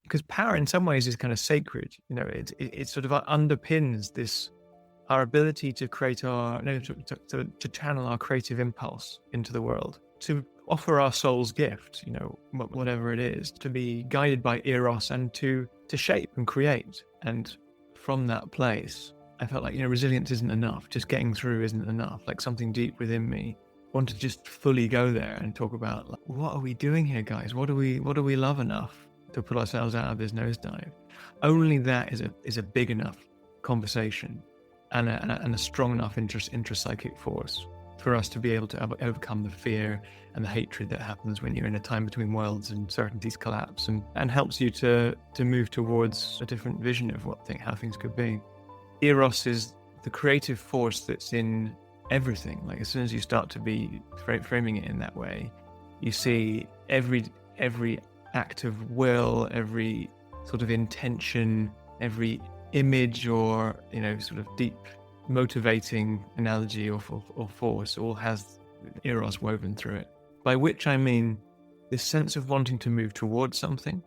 because power in some ways is kind of sacred. It sort of underpins this, our ability to create to channel our creative impulse into the world, to offer our soul's gift, whatever it is, to be guided by Eros and to shape and create. And from that place, I felt like, resilience isn't enough. Just getting through isn't enough. Like, something deep within me want to just fully go there and talk about, like, what are we doing here, guys? What do we love enough to put ourselves out of this nosedive? Only that is a big enough conversation and a strong enough intrapsychic force for us to be able to overcome the fear and the hatred that happens when you're in a time between worlds and certainties collapse, and helps you to move towards a different vision of how things could be. Eros is the creative force that's in everything. Like, as soon as you start to be framing it in that way, you see every act of will, every sort of intention, every image or sort of deep motivating analogy or force all has Eros woven through it. By which I mean this sense of wanting to move towards something,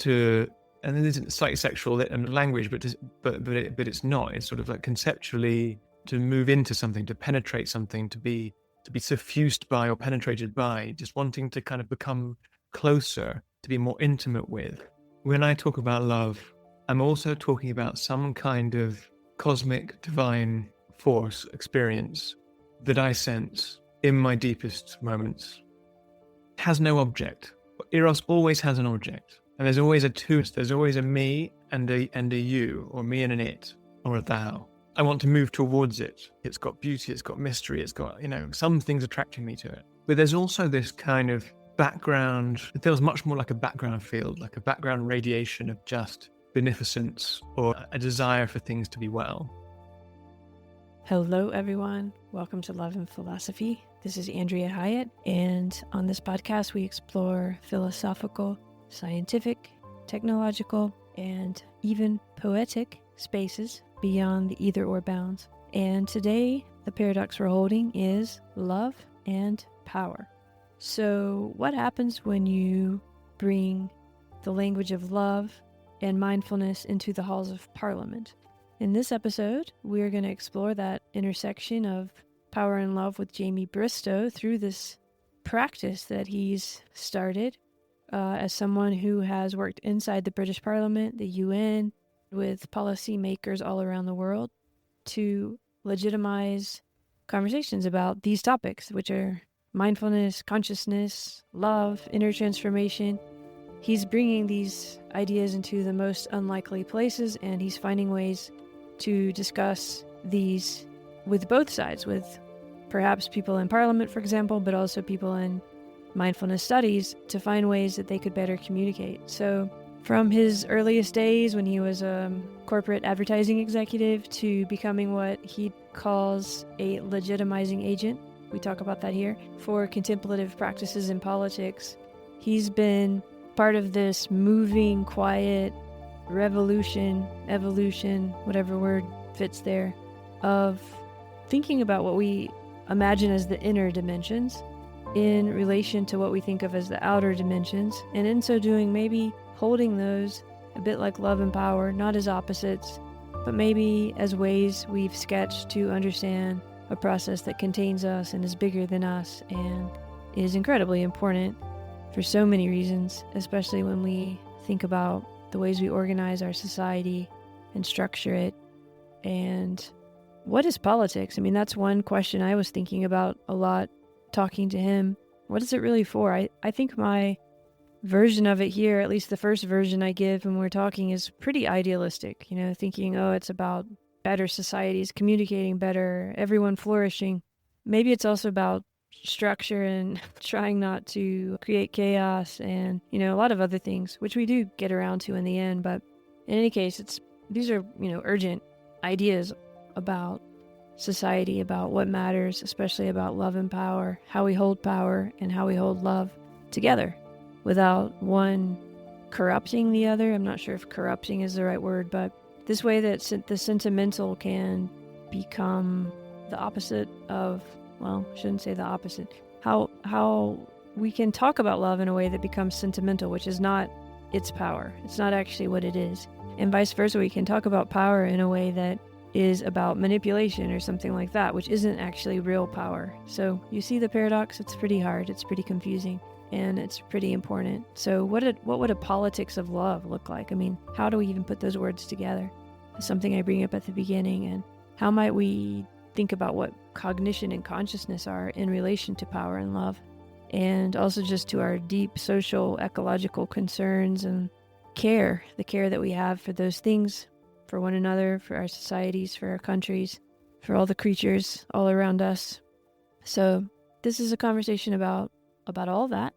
and it isn't slightly sexual language, but it's not. It's sort of like conceptually to move into something, to penetrate something, to be suffused by or penetrated by, just wanting to kind of become closer, to be more intimate with. When I talk about love, I'm also talking about some kind of cosmic, divine force experience that I sense in my deepest moments. It has no object. Eros always has an object, and there's always a two. There's always a me and a you, or me and an it, or a thou. I want to move towards it. It's got beauty, it's got mystery, it's got, some things attracting me to it. But there's also this kind of background. It feels much more like a background field, like a background radiation of just beneficence or a desire for things to be well. Hello, everyone. Welcome to Love and Philosophy. This is Andrea Hiott, and on this podcast, we explore philosophical, scientific, technological, and even poetic spaces beyond the either-or bounds. And today, the paradox we're holding is love and power. So, what happens when you bring the language of love and mindfulness into the halls of Parliament? In this episode, we're going to explore that intersection of power and love with Jamie Bristow through this practice that he's started as someone who has worked inside the British Parliament, the UN, with policymakers all around the world to legitimize conversations about these topics, which are mindfulness, consciousness, love, inner transformation. He's bringing these ideas into the most unlikely places, and he's finding ways to discuss these with both sides, with perhaps people in Parliament, for example, but also people in mindfulness studies, to find ways that they could better communicate. So from his earliest days when he was a corporate advertising executive to becoming what he calls a legitimizing agent, we talk about that here, for contemplative practices in politics, he's been part of this moving, quiet revolution, evolution, whatever word fits there, of thinking about what we imagine as the inner dimensions in relation to what we think of as the outer dimensions, and in so doing, maybe holding those a bit like love and power, not as opposites, but maybe as ways we've sketched to understand a process that contains us and is bigger than us and is incredibly important for so many reasons, especially when we think about the ways we organize our society and structure it. And what is politics? I mean, that's one question I was thinking about a lot talking to him. What is it really for? I think my version of it here, at least the first version I give when we're talking, is pretty idealistic, thinking, it's about better societies, communicating better, everyone flourishing. Maybe it's also about structure and trying not to create chaos and, a lot of other things, which we do get around to in the end. But in any case, these are, urgent ideas about society, about what matters, especially about love and power, how we hold power and how we hold love together without one corrupting the other. I'm not sure if corrupting is the right word, but this way that the sentimental can become the opposite of, well, I shouldn't say the opposite. How we can talk about love in a way that becomes sentimental, which is not it's power. It's not actually what it is. And vice versa, we can talk about power in a way that is about manipulation or something like that, which isn't actually real power. So you see the paradox? It's pretty hard. It's pretty confusing. And it's pretty important. So what would a politics of love look like? I mean, how do we even put those words together? It's something I bring up at the beginning. And how might we think about what cognition and consciousness are in relation to power and love? And also just to our deep social, ecological concerns and care, the care that we have for those things, for one another, for our societies, for our countries, for all the creatures all around us. So this is a conversation about all that.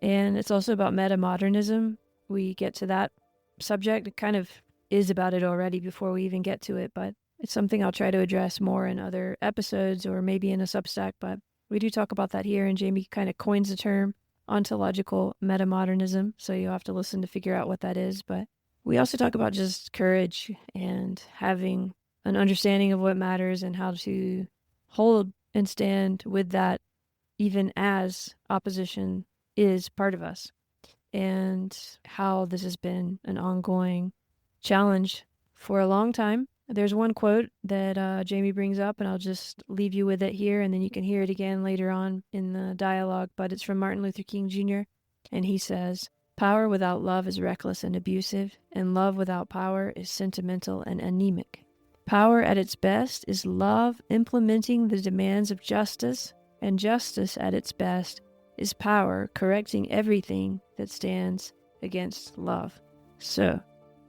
And it's also about meta-modernism. We get to that subject. It kind of is about it already before we even get to it, but it's something I'll try to address more in other episodes or maybe in a Substack, but we do talk about that here, and Jamie kind of coins the term ontological meta-modernism, so you'll have to listen to figure out what that is. But we also talk about just courage and having an understanding of what matters and how to hold and stand with that even as opposition is part of us, and how this has been an ongoing challenge for a long time. There's one quote that Jamie brings up, and I'll just leave you with it here, and then you can hear it again later on in the dialogue, but it's from Martin Luther King Jr., and he says, "Power without love is reckless and abusive, and love without power is sentimental and anemic. Power at its best is love implementing the demands of justice, and justice at its best is power correcting everything that stands against love." So,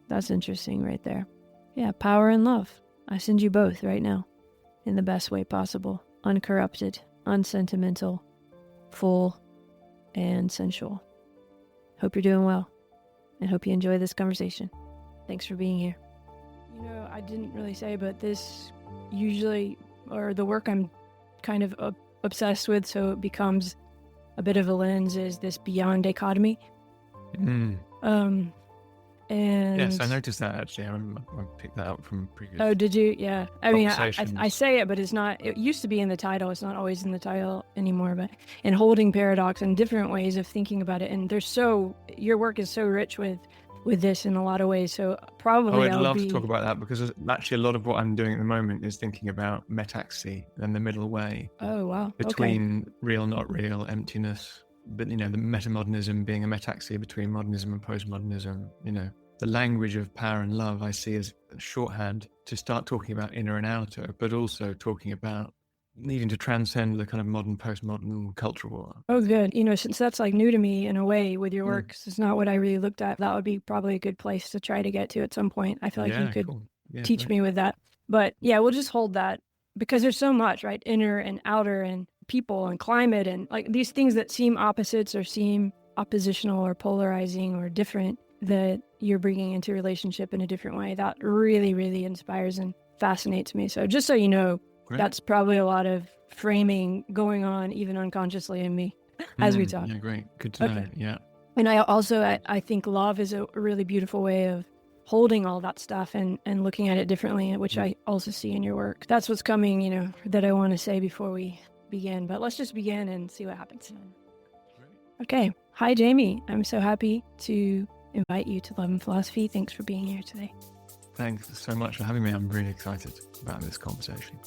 that's interesting right there. Yeah, power and love. I send you both right now in the best way possible. Uncorrupted, unsentimental, full, and sensual. Hope you're doing well, and hope you enjoy this conversation. Thanks for being here. You know, I didn't really say, but this usually, or the work I'm kind of obsessed with, so it becomes a bit of a lens, is this beyond dichotomy. And yes, I noticed that actually. I picked that up from previous. Oh, did you? Yeah. I mean, conversations. I say it, but it's not. It used to be in the title. It's not always in the title anymore. But and holding paradox and different ways of thinking about it. And your work is so rich with this in a lot of ways. So probably I'd love to talk about that, because actually a lot of what I'm doing at the moment is thinking about metaxy and the middle way. Oh, wow. Between real, not real, emptiness. But, the metamodernism being a metaxy between modernism and postmodernism, the language of power and love I see as a shorthand to start talking about inner and outer, but also talking about needing to transcend the kind of modern, postmodern cultural war. Oh, good. Since that's like new to me in a way with your work, 'cause it's not what I really looked at, that would be probably a good place to try to get to at some point. I feel like you could teach me with that. But yeah, we'll just hold that, because there's so much, right? Inner and outer and people and climate and like these things that seem opposites or seem oppositional or polarizing or different, that you're bringing into relationship in a different way. That really, really inspires and fascinates me. So just so you know, that's probably a lot of framing going on even unconsciously in me as we talk. Yeah, great. Good to know. Yeah. And I think love is a really beautiful way of holding all that stuff and looking at it differently, which I also see in your work. That's what's coming, that I want to say before we begin. But let's just begin and see what happens. Okay. Hi, Jamie. I'm so happy to invite you to Love and Philosophy. Thanks for being here today. Thanks so much for having me. I'm really excited about this conversation.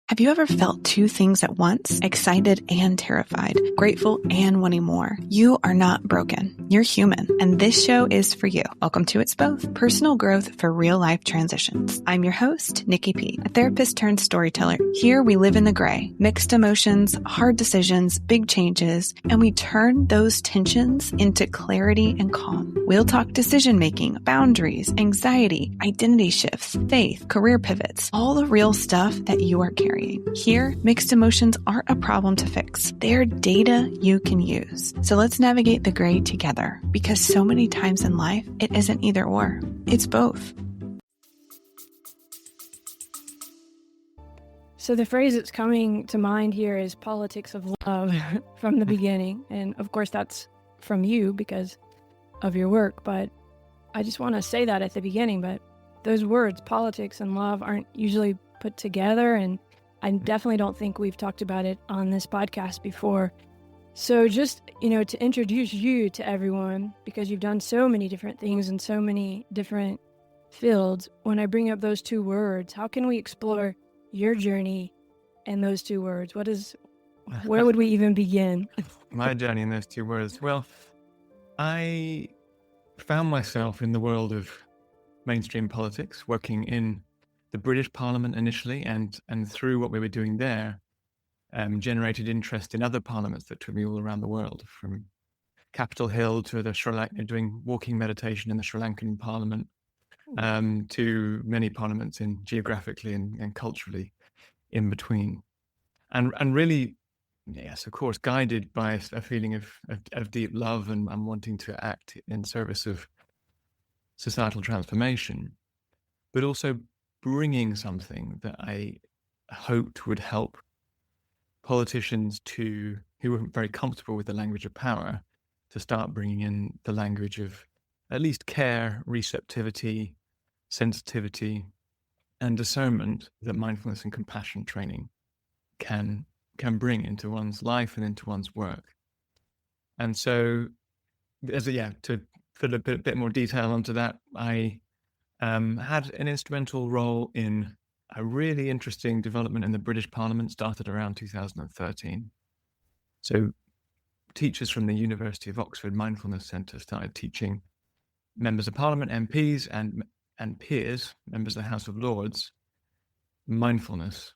Have you ever felt two things at once? Excited and terrified, grateful and wanting more? You are not broken. You're human, and this show is for you. Welcome to It's Both, personal growth for real life transitions. I'm your host, Nikki P., a therapist turned storyteller. Here we live in the gray, mixed emotions, hard decisions, big changes, and we turn those tensions into clarity and calm. We'll talk decision making, boundaries, anxiety, identity shifts, faith, career pivots, all the real stuff that you are carrying. Here, mixed emotions aren't a problem to fix. They're data you can use. So let's navigate the gray together, because so many times in life, it isn't either or. It's both. So the phrase that's coming to mind here is politics of love from the beginning. And of course, that's from you because of your work. But I just want to say that at the beginning. But those words, politics and love, aren't usually put together. And I definitely don't think we've talked about it on this podcast before. So just, to introduce you to everyone, because you've done so many different things in so many different fields, when I bring up those two words, how can we explore your journey in those two words? Where would we even begin? My journey in those two words. Well, I found myself in the world of mainstream politics, working in the British Parliament initially, and through what we were doing there, generated interest in other parliaments that took me all around the world, from Capitol Hill to the Sri Lanka, doing walking meditation in the Sri Lankan Parliament, to many parliaments in geographically and culturally in between, and really, yes, of course, guided by a feeling of deep love and wanting to act in service of societal transformation, but also bringing something that I hoped would help politicians who weren't very comfortable with the language of power to start bringing in the language of at least care, receptivity, sensitivity, and discernment that mindfulness and compassion training can bring into one's life and into one's work. And so, to put a bit more detail onto that, I had an instrumental role in a really interesting development in the British Parliament, started around 2013. So teachers from the University of Oxford Mindfulness Centre started teaching members of Parliament, MPs, and peers, members of the House of Lords, mindfulness.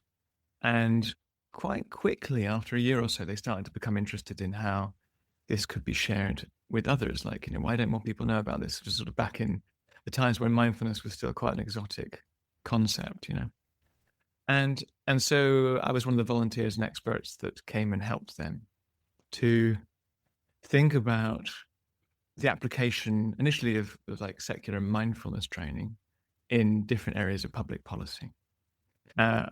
And quite quickly, after a year or so, they started to become interested in how this could be shared with others. Like, why don't more people know about this? Just sort of back in the times when mindfulness was still quite an exotic concept, And so I was one of the volunteers and experts that came and helped them to think about the application initially of like secular mindfulness training in different areas of public policy. And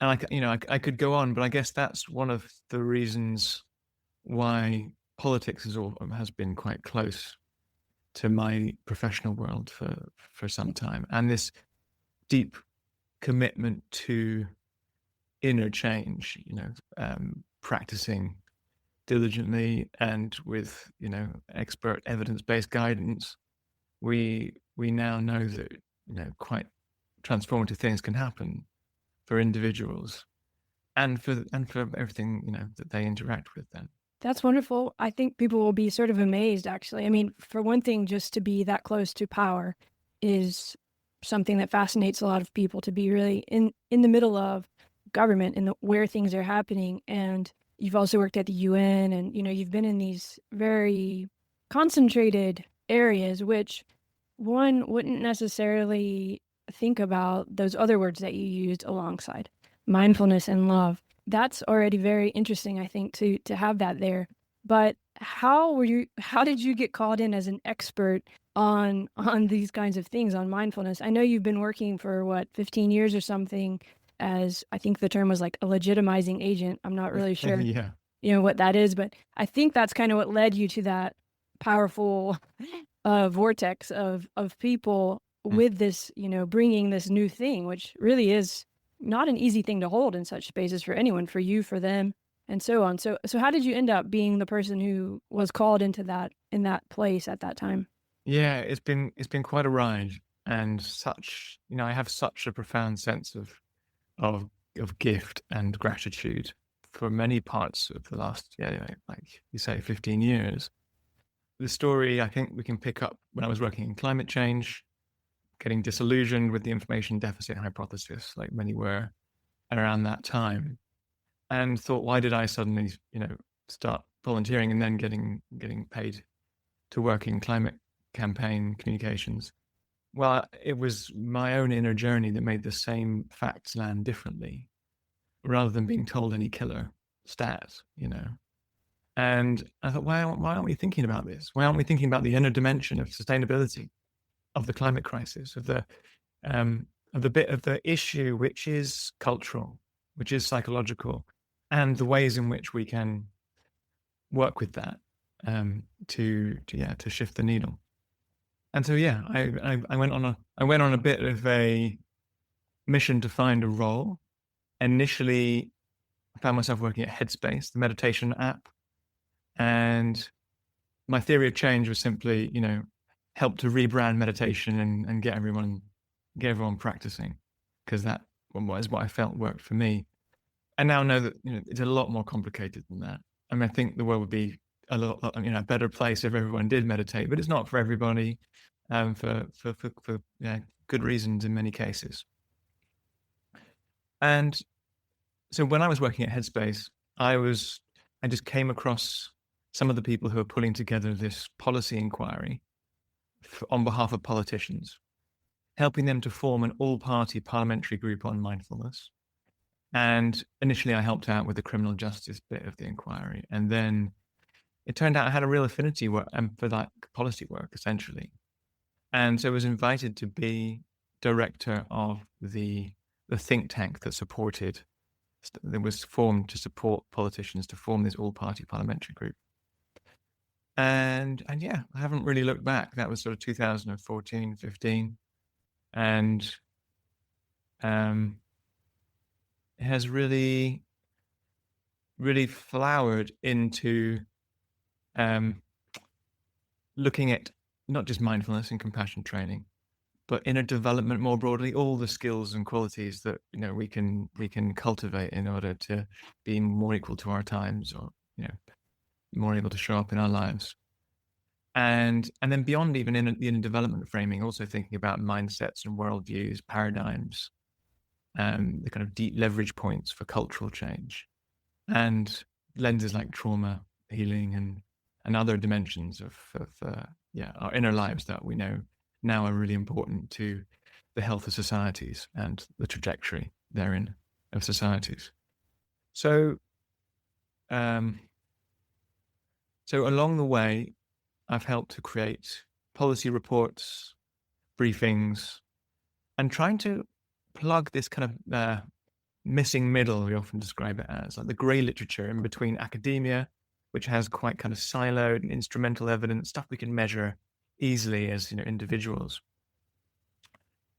I could go on, but I guess that's one of the reasons why politics has been quite close to my professional world for some time, and this deep commitment to inner change, practicing diligently and with expert evidence-based guidance, we now know that quite transformative things can happen for individuals and for everything that they interact with then. That's wonderful. I think people will be sort of amazed, actually. I mean, for one thing, just to be that close to power is something that fascinates a lot of people, to be really in the middle of government and where things are happening. And you've also worked at the UN, and you've been in these very concentrated areas, which one wouldn't necessarily think about those other words that you used alongside mindfulness and love. That's already very interesting, I think, to have that there. But how did you get called in as an expert on these kinds of things, on mindfulness? I know you've been working for 15 years or something, as I think the term was like a legitimizing agent. I'm not really sure Yeah. What that is, but I think that's kind of what led you to that powerful vortex of people with this, bringing this new thing, which really is not an easy thing to hold in such spaces for anyone, for you, for them, and so on. So how did you end up being the person who was called into that, in that place at that time? Yeah, it's been quite a ride, and such, I have such a profound sense of gift and gratitude for many parts of the last, like you say, 15 years. The story I think we can pick up when I was working in climate change, getting disillusioned with the information deficit hypothesis, like many were around that time, and thought, why did I suddenly, start volunteering and then getting paid to work in climate campaign communications? Well, it was my own inner journey that made the same facts land differently, rather than being told any killer stats, And I thought, why aren't we thinking about this? Why aren't we thinking about the inner dimension of sustainability, of the climate crisis, of the bit of the issue which is cultural, which is psychological, and the ways in which we can work with that to shift the needle. And so I went on a bit of a mission to find a role. Initially, I found myself working at Headspace, the meditation app, And my theory of change was simply, help to rebrand meditation and get everyone practicing, because that was what I felt worked for me. I now know that it's a lot more complicated than that. I mean, I think the world would be a better place if everyone did meditate, but it's not for everybody, for good reasons in many cases. And so when I was working at Headspace, I just came across some of the people who are pulling together this policy inquiry on behalf of politicians, helping them to form an all-party parliamentary group on mindfulness. And initially I helped out with the criminal justice bit of the inquiry. And then it turned out I had a real affinity for that policy work, essentially. And so I was invited to be director of the think tank that was formed to support politicians to form this all-party parliamentary group. And yeah, I haven't really looked back. That was sort of 2014, 15. And it has really, really flowered into looking at not just mindfulness and compassion training, but inner development more broadly, all the skills and qualities that we can cultivate in order to be more equal to our times, or more able to show up in our lives. And then beyond even in the inner development framing, also thinking about mindsets and worldviews, paradigms, the kind of deep leverage points for cultural change, and lenses like trauma healing and other dimensions of our inner lives that we know now are really important to the health of societies and the trajectory therein of societies. So along the way, I've helped to create policy reports, briefings, and trying to plug this kind of missing middle, we often describe it as, like the grey literature in between academia, which has quite kind of siloed and instrumental evidence, stuff we can measure easily as individuals.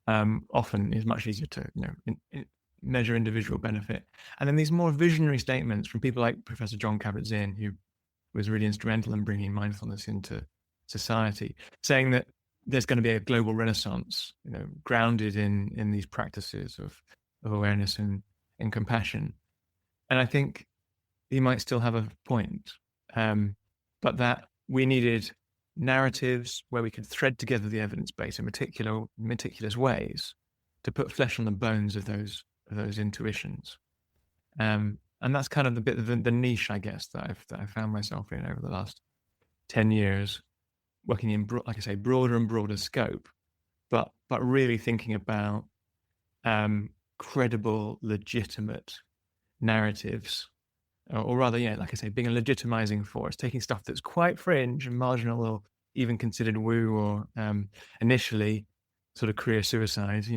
Often is much easier to measure individual benefit. And then these more visionary statements from people like Professor John Kabat-Zinn, who was really instrumental in bringing mindfulness into society, saying that there's going to be a global renaissance, grounded in these practices of awareness and compassion. And I think he might still have a point, but that we needed narratives where we could thread together the evidence base in meticulous ways to put flesh on the bones of those intuitions. And that's kind of the niche, I guess, that I found myself in over the last 10 years, working in, like I say, broader and broader scope, but really thinking about credible, legitimate narratives, or rather, like I say, being a legitimizing force, taking stuff that's quite fringe and marginal, or even considered woo, or initially sort of career suicides.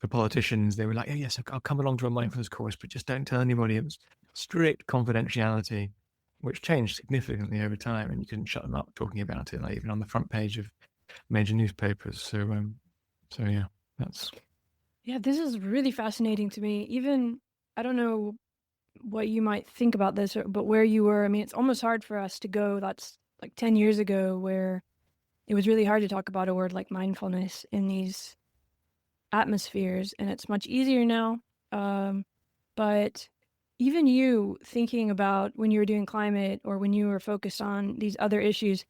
For politicians, they were like, "Oh yes, I'll come along to a mindfulness course, but just don't tell anybody." It was strict confidentiality, which changed significantly over time, and you couldn't shut them up talking about it, like even on the front page of major newspapers. So yeah, that's. Yeah, this is really fascinating to me. Even, I don't know what you might think about this, but where you were, I mean, it's almost hard for us to go, that's like 10 years ago, where it was really hard to talk about a word like mindfulness in these atmospheres, and it's much easier now. But even you thinking about when you were doing climate, or when you were focused on these other issues,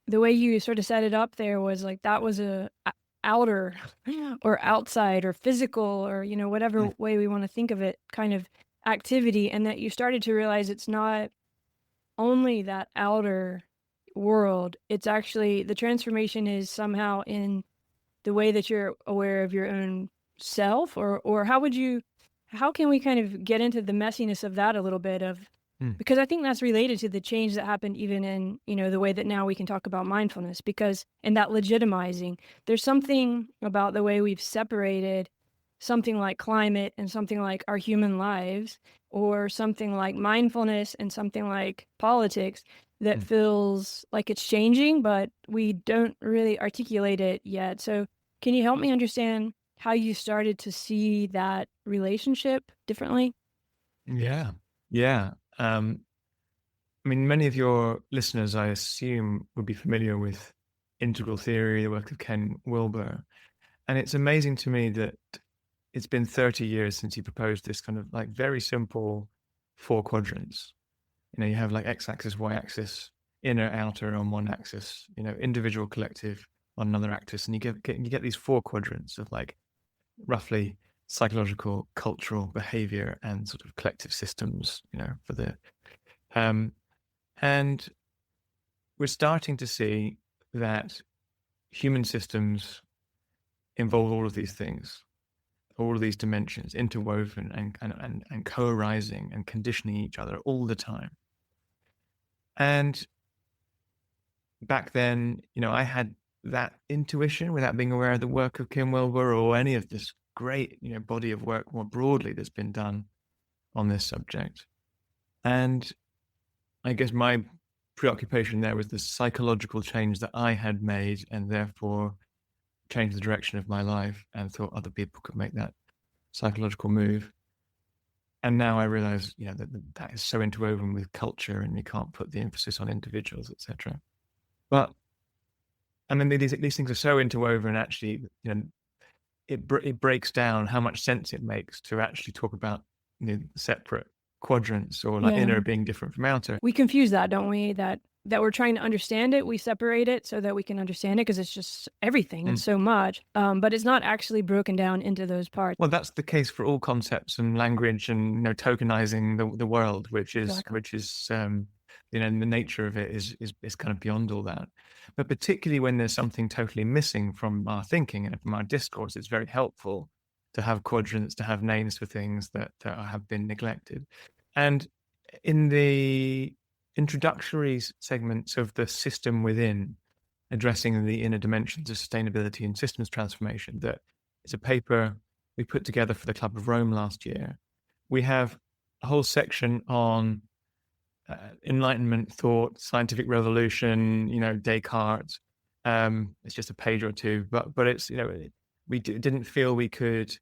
the way you sort of set it up there was like that was a outer or outside or physical, or whatever way we want to think of it, kind of activity, and that you started to realize it's not only that outer world, it's actually the transformation is somehow in the way that you're aware of your own self, or how can we kind of get into the messiness of that a little bit, because I think that's related to the change that happened even in, the way that now we can talk about mindfulness, because in that legitimizing, there's something about the way we've separated something like climate and something like our human lives, or something like mindfulness and something like politics, that feels like it's changing, but we don't really articulate it yet. So can you help me understand how you started to see that relationship differently? Yeah. I mean, many of your listeners, I assume, would be familiar with integral theory, the work of Ken Wilber. And it's amazing to me that it's been 30 years since he proposed this kind of like very simple 4 quadrants. You have like x-axis, y-axis, inner, outer on one axis, individual, collective on another axis. And you get these 4 quadrants of like roughly psychological, cultural behavior and sort of collective systems, for the and we're starting to see that human systems involve all of these things, all of these dimensions, interwoven and co-arising and conditioning each other all the time. And back then, I had that intuition without being aware of the work of Kim Wilber or any of this great, body of work more broadly that's been done on this subject. And I guess my preoccupation there was the psychological change that I had made and therefore changed the direction of my life and thought other people could make that psychological move. And now I realize, that is so interwoven with culture and you can't put the emphasis on individuals, etc. But I mean, these things are so interwoven, actually, it breaks down how much sense it makes to actually talk about separate quadrants or like inner being different from outer. We confuse that, don't we? That we're trying to understand it. We separate it so that we can understand it because it's just everything. It's so much, but it's not actually broken down into those parts. Well, that's the case for all concepts and language and tokenizing the world, which is the nature of it is kind of beyond all that. But particularly when there's something totally missing from our thinking and from our discourse, it's very helpful to have quadrants, to have names for things that have been neglected. And in the introductory segments of the system within, addressing the inner dimensions of sustainability and systems transformation, that it's a paper we put together for the Club of Rome last year. We have a whole section on Enlightenment thought, scientific revolution, Descartes. It's just a page or two, but it's, we didn't feel we could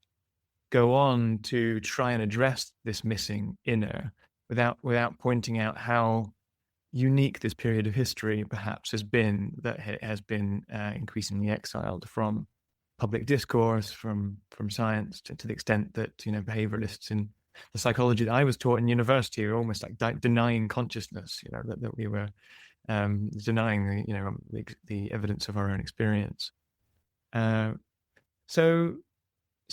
go on to try and address this missing inner without pointing out how unique this period of history perhaps has been, that it has been increasingly exiled from public discourse, from science, to the extent that behavioralists in the psychology that I was taught in university are almost like denying consciousness, that we were denying the evidence of our own experience. So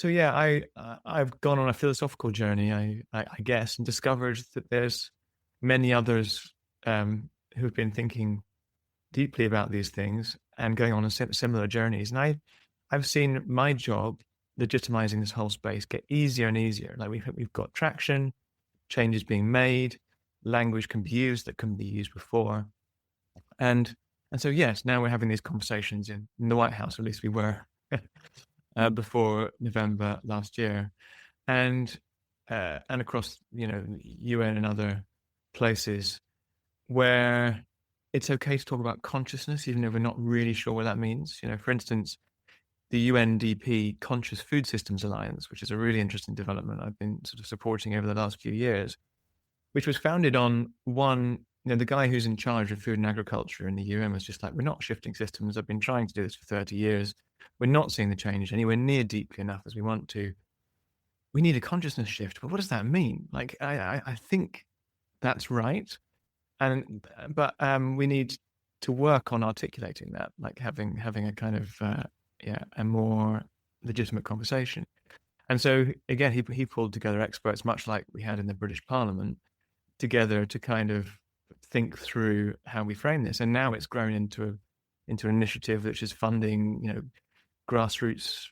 yeah, I've gone on a philosophical journey, I guess, and discovered that there's many others who've been thinking deeply about these things and going on similar journeys. And I've seen my job legitimizing this whole space get easier and easier. Like we've got traction, changes being made, language can be used that couldn't be used before. And so yes, now we're having these conversations in the White House, or at least we were before November last year, and across UN and other places where it's okay to talk about consciousness, even if we're not really sure what that means. For instance, the UNDP Conscious Food Systems Alliance, which is a really interesting development I've been sort of supporting over the last few years, which was founded on the guy who's in charge of food and agriculture in the UN was just like, we're not shifting systems. I've been trying to do this for 30 years. We're not seeing the change anywhere near deeply enough as we want to. We need a consciousness shift. But what does that mean? Like, I think that's right. But we need to work on articulating that, like having a kind of, a more legitimate conversation. And so again, he pulled together experts, much like we had in the British Parliament, together to kind of think through how we frame this. And now it's grown into an initiative which is funding, grassroots,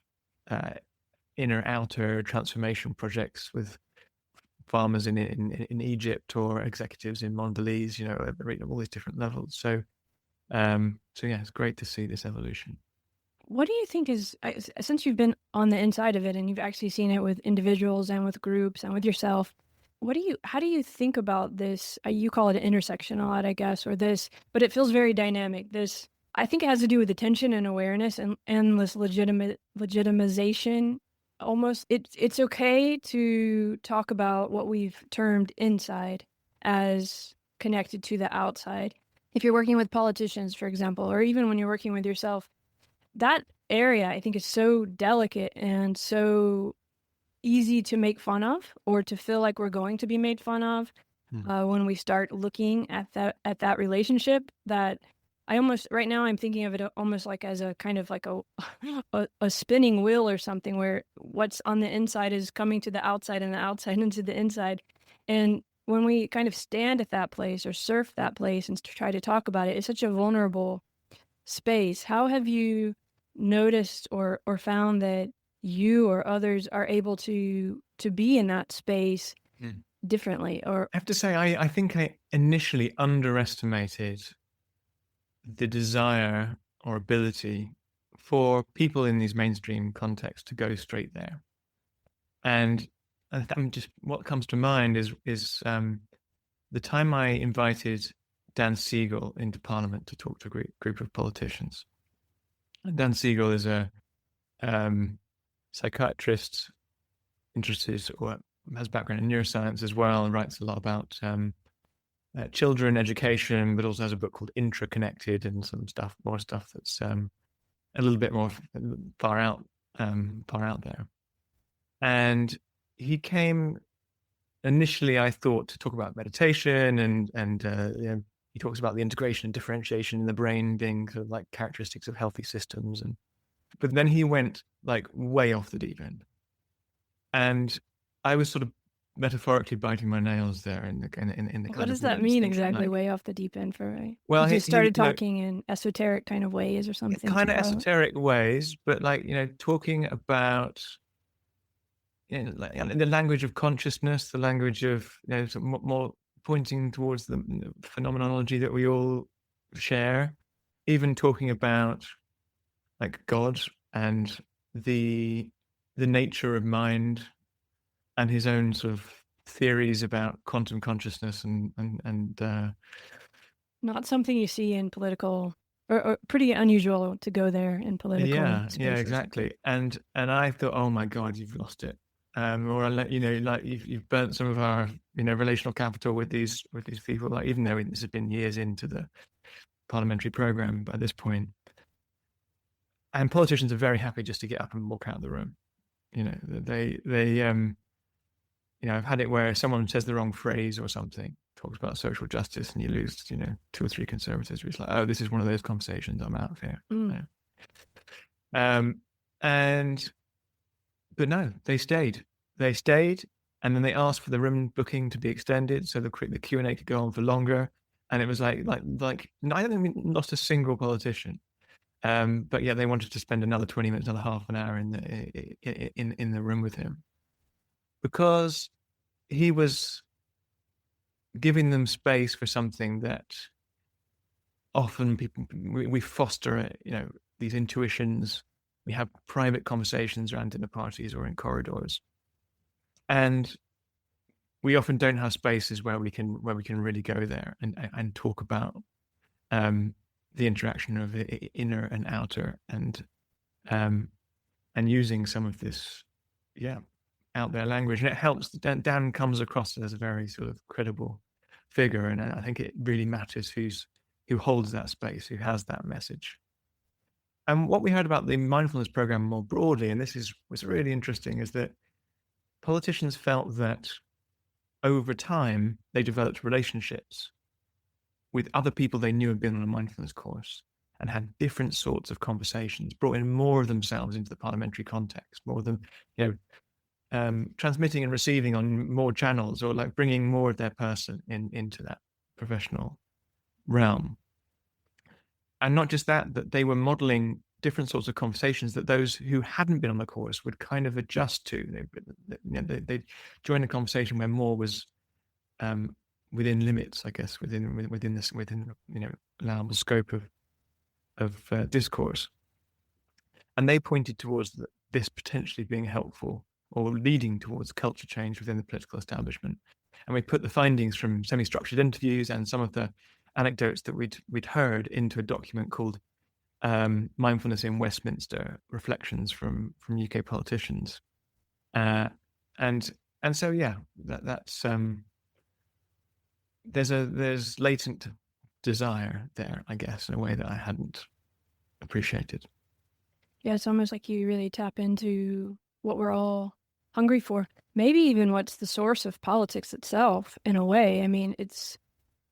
inner outer transformation projects with farmers in Egypt or executives in Mondelez, at all these different levels. So yeah, it's great to see this evolution. What do you think is, since you've been on the inside of it and you've actually seen it with individuals and with groups and with yourself, how do you think about this? You call it an intersection a lot, I guess, or this, but it feels very dynamic. I think it has to do with attention and awareness and endless legitimization. Almost, it's okay to talk about what we've termed inside as connected to the outside. If you're working with politicians, for example, or even when you're working with yourself, that area I think is so delicate and so easy to make fun of, or to feel like we're going to be made fun of when we start looking at that relationship, that I almost, right now I'm thinking of it almost like as a kind of like a spinning wheel or something, where what's on the inside is coming to the outside and the outside into the inside. And when we kind of stand at that place or surf that place and try to talk about it, it's such a vulnerable space. How have you noticed or found that you or others are able to be in that space differently? Or I have to say, I think I initially underestimated the desire or ability for people in these mainstream contexts to go straight there. And just what comes to mind is the time I invited Dan Siegel into Parliament to talk to a group of politicians. And Dan Siegel is a psychiatrist interested, or has background in neuroscience as well, and writes a lot about children education, but also has a book called Intraconnected and more stuff that's a little bit more far out there. And he came initially, I thought, to talk about meditation, and he talks about the integration and differentiation in the brain being sort of like characteristics of healthy systems, but then he went like way off the deep end, and I was sort of metaphorically biting my nails there in the kind of what does that mean exactly? Like, way off the deep end for me? Well, he just started talking in esoteric kind of ways or something. Kind of esoteric ways, but like, talking about like the language of consciousness, the language of more pointing towards the phenomenology that we all share, even talking about like God and the nature of mind, and his own sort of theories about quantum consciousness and not something you see in political, or pretty unusual to go there in political spaces. Yeah, exactly. And I thought, oh my God, you've lost it. Or like you've burnt some of our relational capital with these people. Like, even though this has been years into the parliamentary program by this point, and politicians are very happy just to get up and walk out of the room. I've had it where someone says the wrong phrase or something, talks about social justice, and you lose, 2 or 3 conservatives. It's like, oh, this is one of those conversations. I'm out of here. But no, they stayed, and then they asked for the room booking to be extended so the Q&A could go on for longer. And it was like I don't think we lost a single politician. But yeah, they wanted to spend another 20 minutes, another half an hour in the room with him, because he was giving them space for something that often we foster, these intuitions. We have private conversations around dinner parties or in corridors, and we often don't have spaces where we can really go there and talk about the interaction of inner and outer, and using some of this out there language. And it helps. Dan comes across as a very sort of credible figure, and I think it really matters who holds that space, who has that message. And what we heard about the mindfulness program more broadly, and was really interesting, is that politicians felt that over time they developed relationships with other people they knew had been on a mindfulness course and had different sorts of conversations, brought in more of themselves into the parliamentary context, more of them, transmitting and receiving on more channels, or like bringing more of their person into that professional realm. And not just that they were modeling different sorts of conversations that those who hadn't been on the course would kind of adjust to. They joined a conversation where more was within limits, I guess, within allowable scope of discourse. And they pointed towards this potentially being helpful or leading towards culture change within the political establishment. And we put the findings from semi-structured interviews and some of the anecdotes that we'd heard into a document called Mindfulness in Westminster: Reflections from UK Politicians. And so that's there's latent desire there, I guess, in a way that I hadn't appreciated. Yeah, it's almost like you really tap into what we're all hungry for. Maybe even what's the source of politics itself, in a way. I mean, it's,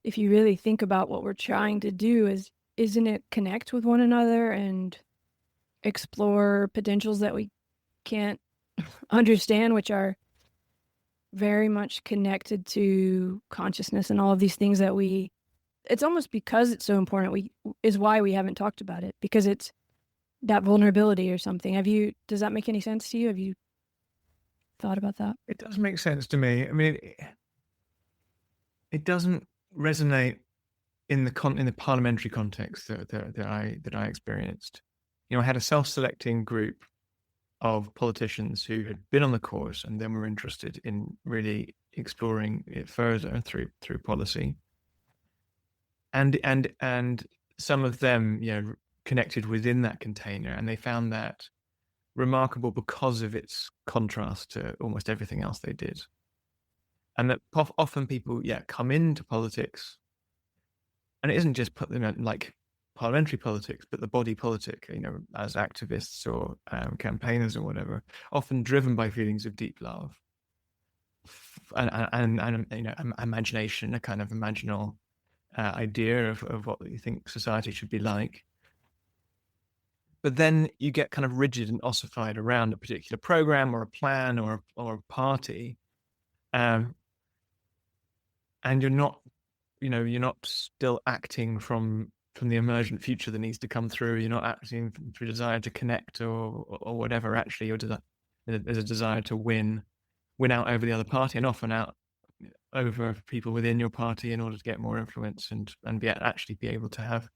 if you really think about what we're trying to do, isn't it connect with one another and explore potentials that we can't understand, which are very much connected to consciousness and all of these things that it's almost because it's so important, is why we haven't talked about it, because it's that vulnerability or something. Does that make any sense to you? Have you thought about that? It does make sense to me. I mean, it doesn't resonate in the parliamentary context that I experienced. I had a self-selecting group of politicians who had been on the course and then were interested in really exploring it further through policy, and some of them, connected within that container, and they found that remarkable because of its contrast to almost everything else they did. And that often people, come into politics, and it isn't just like parliamentary politics, but the body politic, as activists or campaigners or whatever, often driven by feelings of deep love and imagination, a kind of imaginal idea of what you think society should be like. But then you get kind of rigid and ossified around a particular program or a plan or a party, and you're not still acting from the emergent future that needs to come through. You're not acting through desire to connect or whatever. Actually, there's a desire to win out over the other party, and often out over people within your party in order to get more influence and actually be able to have.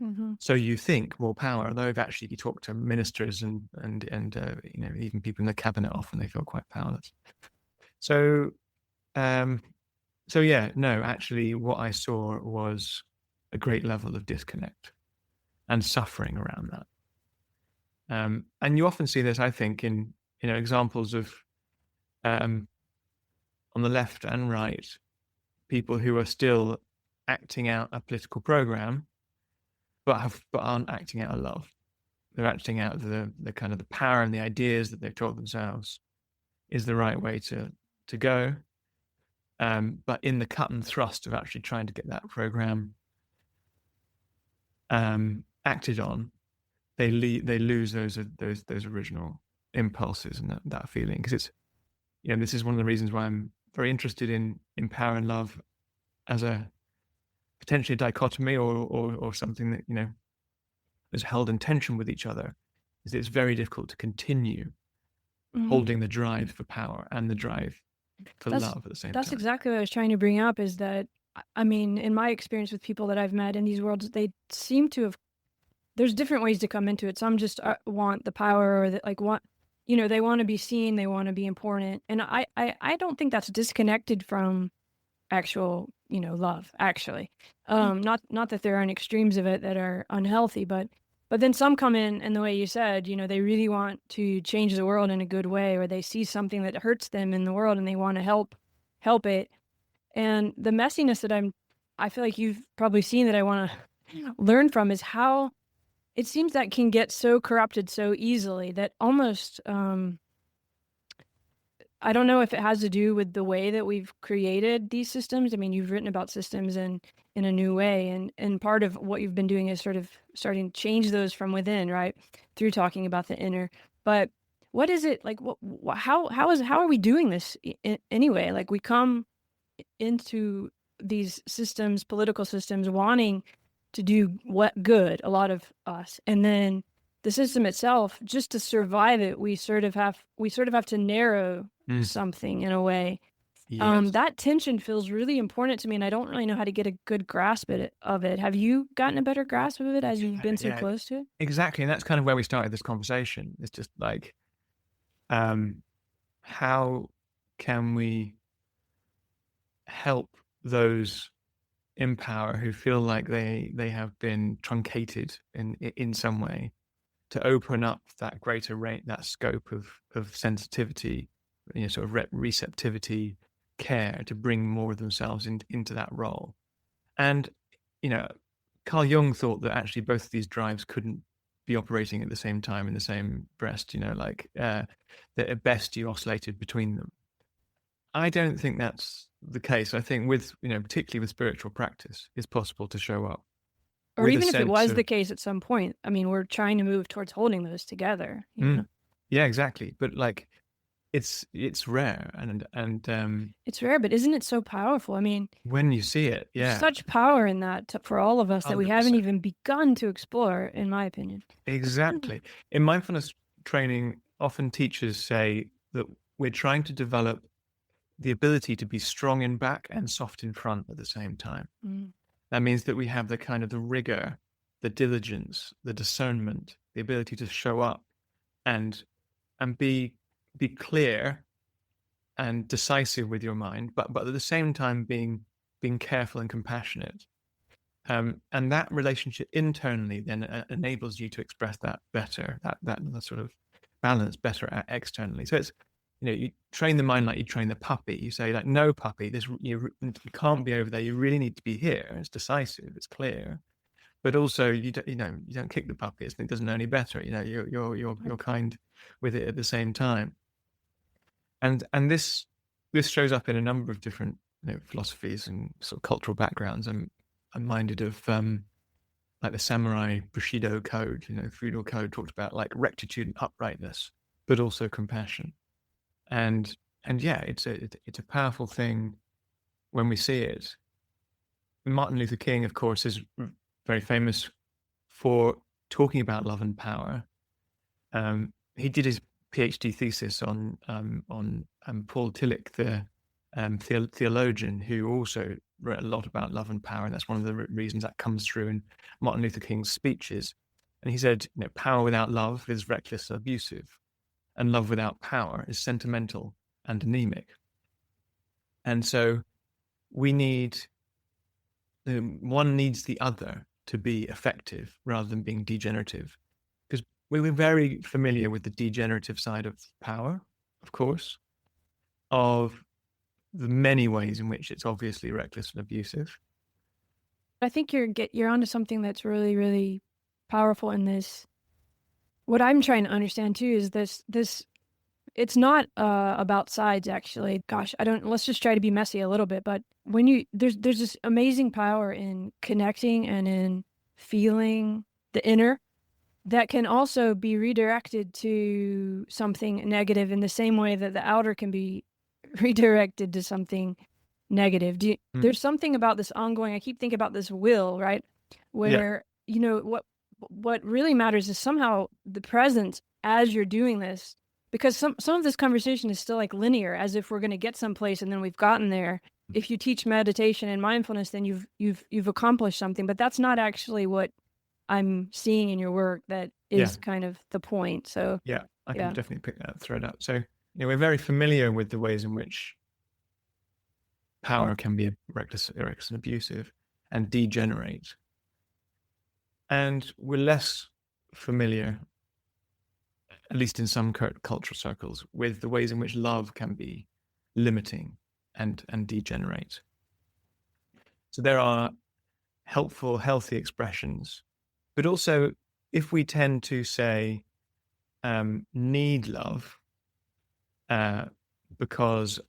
Mm-hmm. So you think more power, although if actually you talk to ministers and even people in the cabinet, often they feel quite powerless. So actually what I saw was a great level of disconnect and suffering around that. And you often see this, I think, in examples of on the left and right, people who are still acting out a political program, but aren't acting out of love. They're acting out the kind of the power and the ideas that they've taught themselves is the right way to go. But in the cut and thrust of actually trying to get that program acted on, they lose those original impulses and that feeling. Because it's, this is one of the reasons why I'm very interested in power and love as a potentially a dichotomy or something that is held in tension with each other. Is it's very difficult to continue holding the drive for power and the drive for love at the same time. That's exactly what I was trying to bring up, is that, I mean, in my experience with people that I've met in these worlds, they seem to have, there's different ways to come into it. Some just want the power, or they want to be seen, they want to be important. And I don't think that's disconnected from actual, love, actually. Not that there aren't extremes of it that are unhealthy, but then some come in, and the way you said, they really want to change the world in a good way, or they see something that hurts them in the world and they want to help it. And the messiness that I feel like you've probably seen, that I want to learn from, is how it seems that can get so corrupted so easily that almost, I don't know if it has to do with the way that we've created these systems. I mean, you've written about systems in a new way, and part of what you've been doing is sort of starting to change those from within, right? Through talking about the inner. But what is it like? How are we doing this anyway? Like, we come into these systems, political systems, wanting to do what good, a lot of us, and then the system itself, just to survive it, we sort of have to narrow something in a way. Yes. That tension feels really important to me, and I don't really know how to get a good grasp of it. Have you gotten a better grasp of it as you've been so close to it? Exactly, and that's kind of where we started this conversation. It's just like, how can we help those in power who feel like they have been truncated in some way, to open up that greater range, that scope of sensitivity, sort of receptivity, care to bring more of themselves into that role. And, Carl Jung thought that actually both of these drives couldn't be operating at the same time in the same breast, that at best you oscillated between them. I don't think that's the case. I think particularly with spiritual practice, it's possible to show up. Or even if it was the case at some point. I mean, we're trying to move towards holding those together. Yeah, exactly. But it's rare and it's rare, but isn't it so powerful? I mean, when you see it, yeah, such power in that for all of us that we 100%. haven't even begun to explore, in my opinion. Exactly. In mindfulness training, often teachers say that we're trying to develop the ability to be strong in back and soft in front at the same time. That means that we have the kind of the rigor, the diligence, the discernment, the ability to show up and be clear and decisive with your mind, but at the same time being careful and compassionate. And that relationship internally then enables you to express that better, that sort of balance better externally. So it's, you train the mind like you train the puppy. You say like, no puppy, you can't be over there. You really need to be here. It's decisive. It's clear. But also you don't kick the puppy. It doesn't know any better. You're kind with it at the same time. And this shows up in a number of different philosophies and sort of cultural backgrounds. I'm minded of like the samurai Bushido code, feudal code talked about like rectitude and uprightness, but also compassion. And yeah, it's a powerful thing when we see it. Martin Luther King, of course, is very famous for talking about love and power. He did his PhD thesis on Paul Tillich, the theologian, who also wrote a lot about love and power, and that's one of the reasons that comes through in Martin Luther King's speeches. And he said, power without love is reckless and abusive, and love without power is sentimental and anemic. And so one needs the other to be effective rather than being degenerative, because we're very familiar with the degenerative side of power, of course, of the many ways in which it's obviously reckless and abusive. I think you're onto something that's really, really powerful in this. What I'm trying to understand too is this. It's not about sides, actually. Gosh, let's just try to be messy a little bit. But when there's this amazing power in connecting and in feeling the inner that can also be redirected to something negative in the same way that the outer can be redirected to something negative. There's something about this ongoing, I keep thinking about this will, right? Where, what really matters is somehow the presence as you're doing this, because some of this conversation is still like linear, as if we're going to get someplace and then we've gotten there. If you teach meditation and mindfulness, then you've accomplished something, but that's not actually what I'm seeing in your work. That is kind of the point. So yeah, I can definitely pick that thread up. So we're very familiar with the ways in which power can be reckless and abusive and degenerate. And we're less familiar, at least in some cultural circles, with the ways in which love can be limiting and degenerate. So there are helpful, healthy expressions, but also if we tend to say, need love, because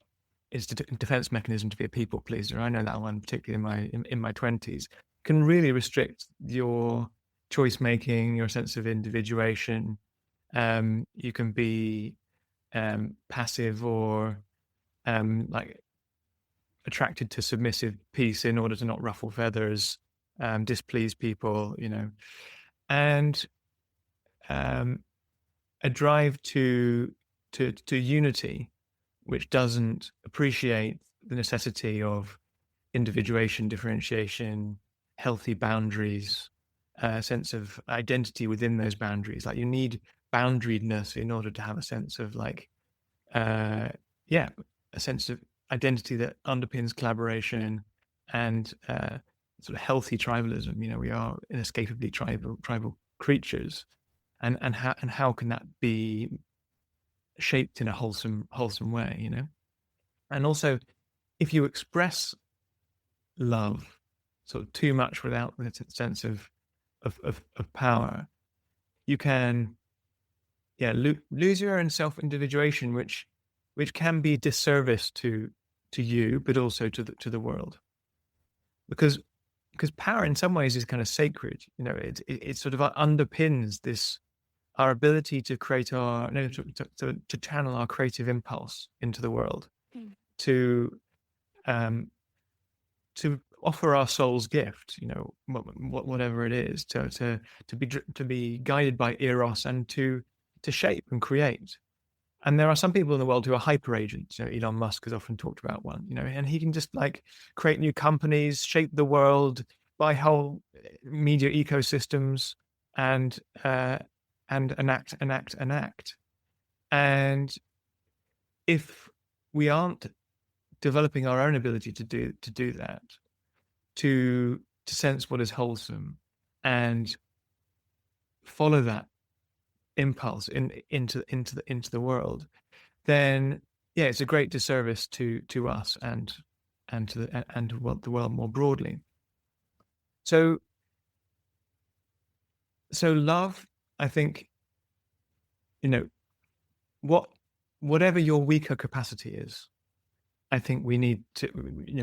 it's a defense mechanism to be a people pleaser. I know that one, particularly in my 20s, can really restrict your choice making, your sense of individuation. You can be passive or like attracted to submissive peace in order to not ruffle feathers, displease people, and a drive to unity, which doesn't appreciate the necessity of individuation, differentiation, healthy boundaries, a sense of identity within those boundaries. Like you need boundariedness in order to have a sense of a sense of identity that underpins collaboration and sort of healthy tribalism. We are inescapably tribal creatures, and how can that be shaped in a wholesome way? And also if you express love sort of too much without the sense of power, you can lose your own self-individuation, which can be disservice to you, but also to the world, because power in some ways is kind of sacred. It sort of underpins this, our ability to create our to channel our creative impulse into the world, to offer our soul's gift, whatever it is, to be guided by Eros, and to shape and create. And there are some people in the world who are hyper agents. Elon Musk has often talked about one, and he can just like create new companies, shape the world, buy whole media ecosystems, and enact. And if we aren't developing our own ability to do that, to sense what is wholesome and follow that impulse into the world, then it's a great disservice to us and to the world more broadly. So love, I think, whatever your weaker capacity is, I think we need to,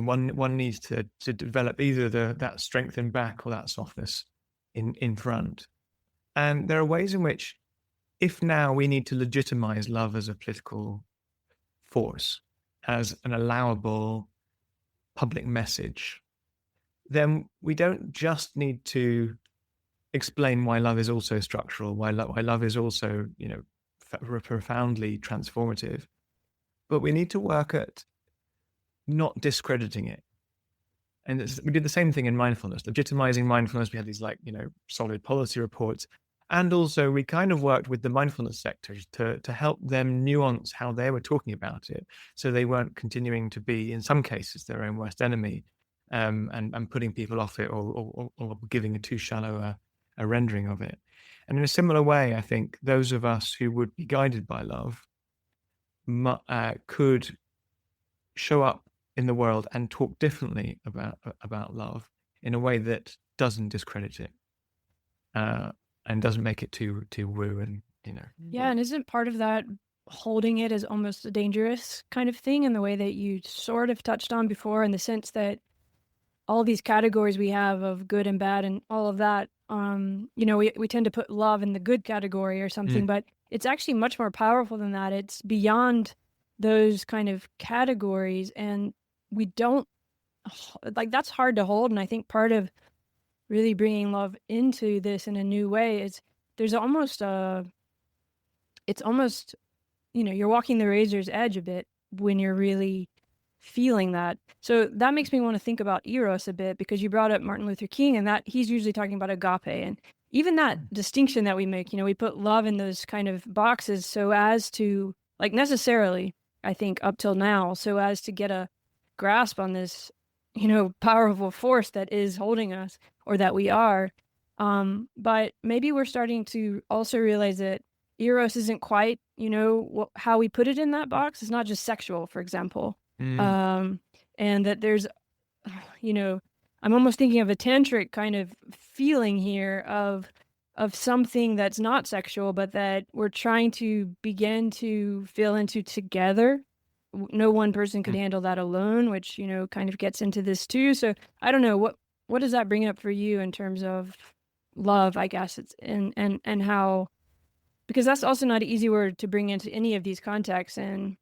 one needs to develop either that strength in back or that softness in front. And there are ways in which, if now we need to legitimize love as a political force, as an allowable public message, then we don't just need to explain why love is also structural, why love is also, profoundly transformative, but we need to work at not discrediting it. And we did the same thing in mindfulness, legitimizing mindfulness. We had these solid policy reports. And also we kind of worked with the mindfulness sector to help them nuance how they were talking about it, so they weren't continuing to be, in some cases, their own worst enemy, and putting people off it, or giving a too shallow a rendering of it. And in a similar way, I think those of us who would be guided by love could show up in the world and talk differently about love in a way that doesn't discredit it, and doesn't make it too woo, and Yeah, and isn't part of that holding it as almost a dangerous kind of thing, in the way that you sort of touched on before, in the sense that all these categories we have of good and bad and all of that, we tend to put love in the good category or something, but it's actually much more powerful than that. It's beyond those kind of categories, and we don't, that's hard to hold. And I think part of really bringing love into this in a new way is there's almost it's almost, you're walking the razor's edge a bit when you're really feeling that. So that makes me want to think about Eros a bit, because you brought up Martin Luther King, and that he's usually talking about agape, and even that distinction that we make, we put love in those kind of boxes so as to, necessarily, I think up till now, so as to get a grasp on this, powerful force that is holding us, or that we are. But maybe we're starting to also realize that Eros isn't quite, how we put it in that box. It's not just sexual, for example. And that there's, I'm almost thinking of a tantric kind of feeling here of something that's not sexual, but that we're trying to begin to feel into together. No one person could handle that alone, which, kind of gets into this too. So I don't know, what does that bring up for you in terms of love, I guess, it's and how, because that's also not an easy word to bring into any of these contexts, and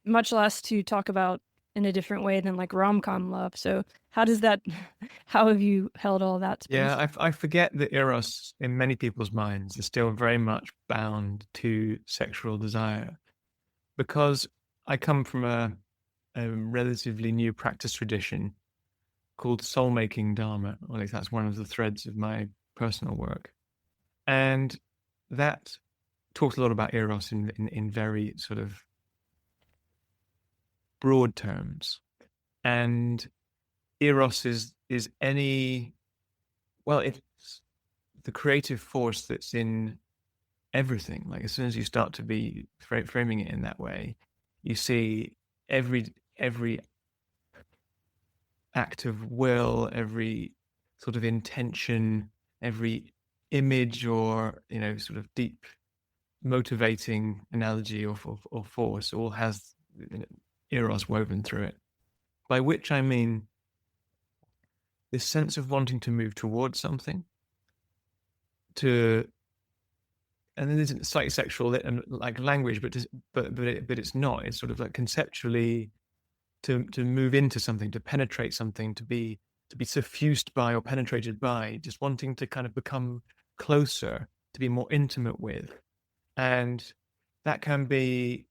much less to talk about in a different way than rom-com love. So how have you held all that space? Yeah, I forget that Eros, in many people's minds, is still very much bound to sexual desire, because I come from a relatively new practice tradition called soul-making Dharma, or at least that's one of the threads of my personal work. And that talks a lot about Eros in very sort of broad terms. And Eros is it's the creative force that's in everything. As soon as you start to be framing it in that way, you see every every act of will, every sort of intention, every image or, sort of deep motivating analogy or force all has Eros woven through it. By which I mean this sense of wanting to move towards something, and then there's slightly sexual and like language, but it's not. It's sort of like conceptually to move into something, to penetrate something, to be suffused by or penetrated by, just wanting to kind of become closer, to be more intimate with. And that can be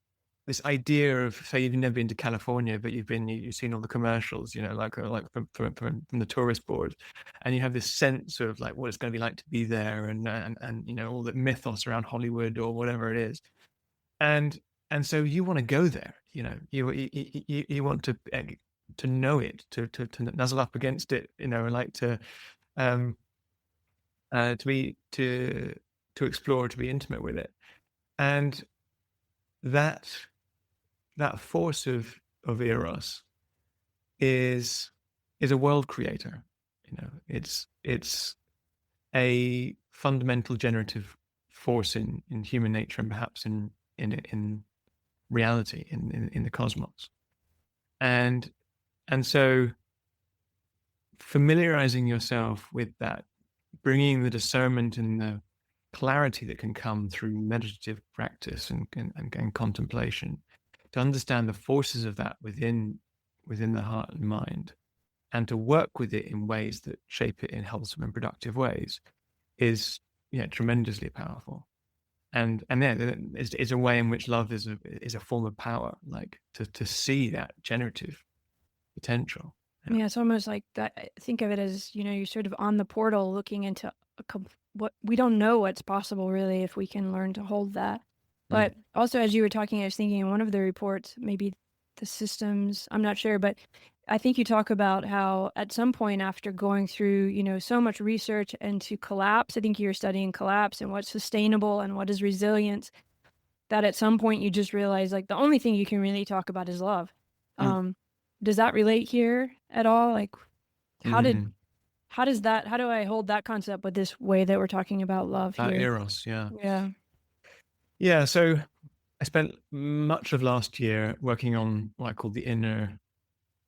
this idea of, say, you've never been to California, but you've seen all the commercials, like from the tourist board, and you have this sense of like what it's going to be like to be there, and all the mythos around Hollywood or whatever it is, and so you want to go there, you want to know it, to nuzzle up against it, like to explore, to be intimate with it, and that force of Eros is a world creator. It's a fundamental generative force in human nature, and perhaps in reality, in the cosmos. And so familiarizing yourself with that, bringing the discernment and the clarity that can come through meditative practice and contemplation, to understand the forces of that within the heart and mind, and to work with it in ways that shape it in wholesome and productive ways, is tremendously powerful. And it's a way in which love is a form of power, like to see that generative potential. Yeah, it's almost like that. I think of it as, you're sort of on the portal looking into what we don't know what's possible really if we can learn to hold that. But also, as you were talking, I was thinking in one of the reports, maybe the systems, I'm not sure, but I think you talk about how at some point after going through, so much research into collapse, I think you're studying collapse and what's sustainable and what is resilience, that at some point you just realize like the only thing you can really talk about is love. Does that relate here at all? Like how do I hold that concept with this way that we're talking about love here? Eros, yeah. Yeah. Yeah, so I spent much of last year working on what I call the inner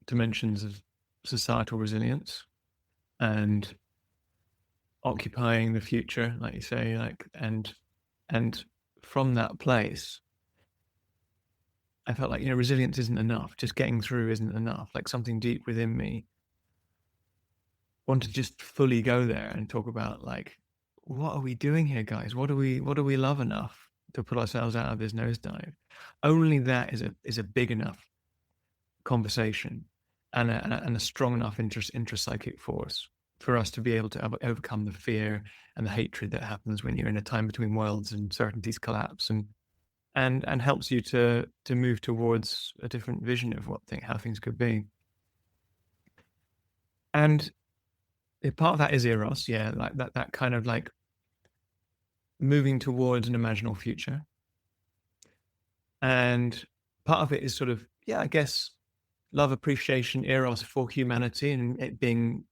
dimensions of societal resilience, and occupying the future, like you say, and from that place, I felt like, resilience isn't enough. Just getting through isn't enough. Like something deep within me wanted to just fully go there and talk about like, what are we doing here, guys? What do we love enough to put ourselves out of this nosedive? Only that is a big enough conversation and a strong enough intrapsychic force for us to be able to overcome the fear and the hatred that happens when you're in a time between worlds and certainties collapse, and helps you to move towards a different vision of how things could be. And part of that is Eros, yeah, like that kind of like moving towards an imaginal future. And part of it is sort of, I guess, love, appreciation, Eros for humanity, and it being,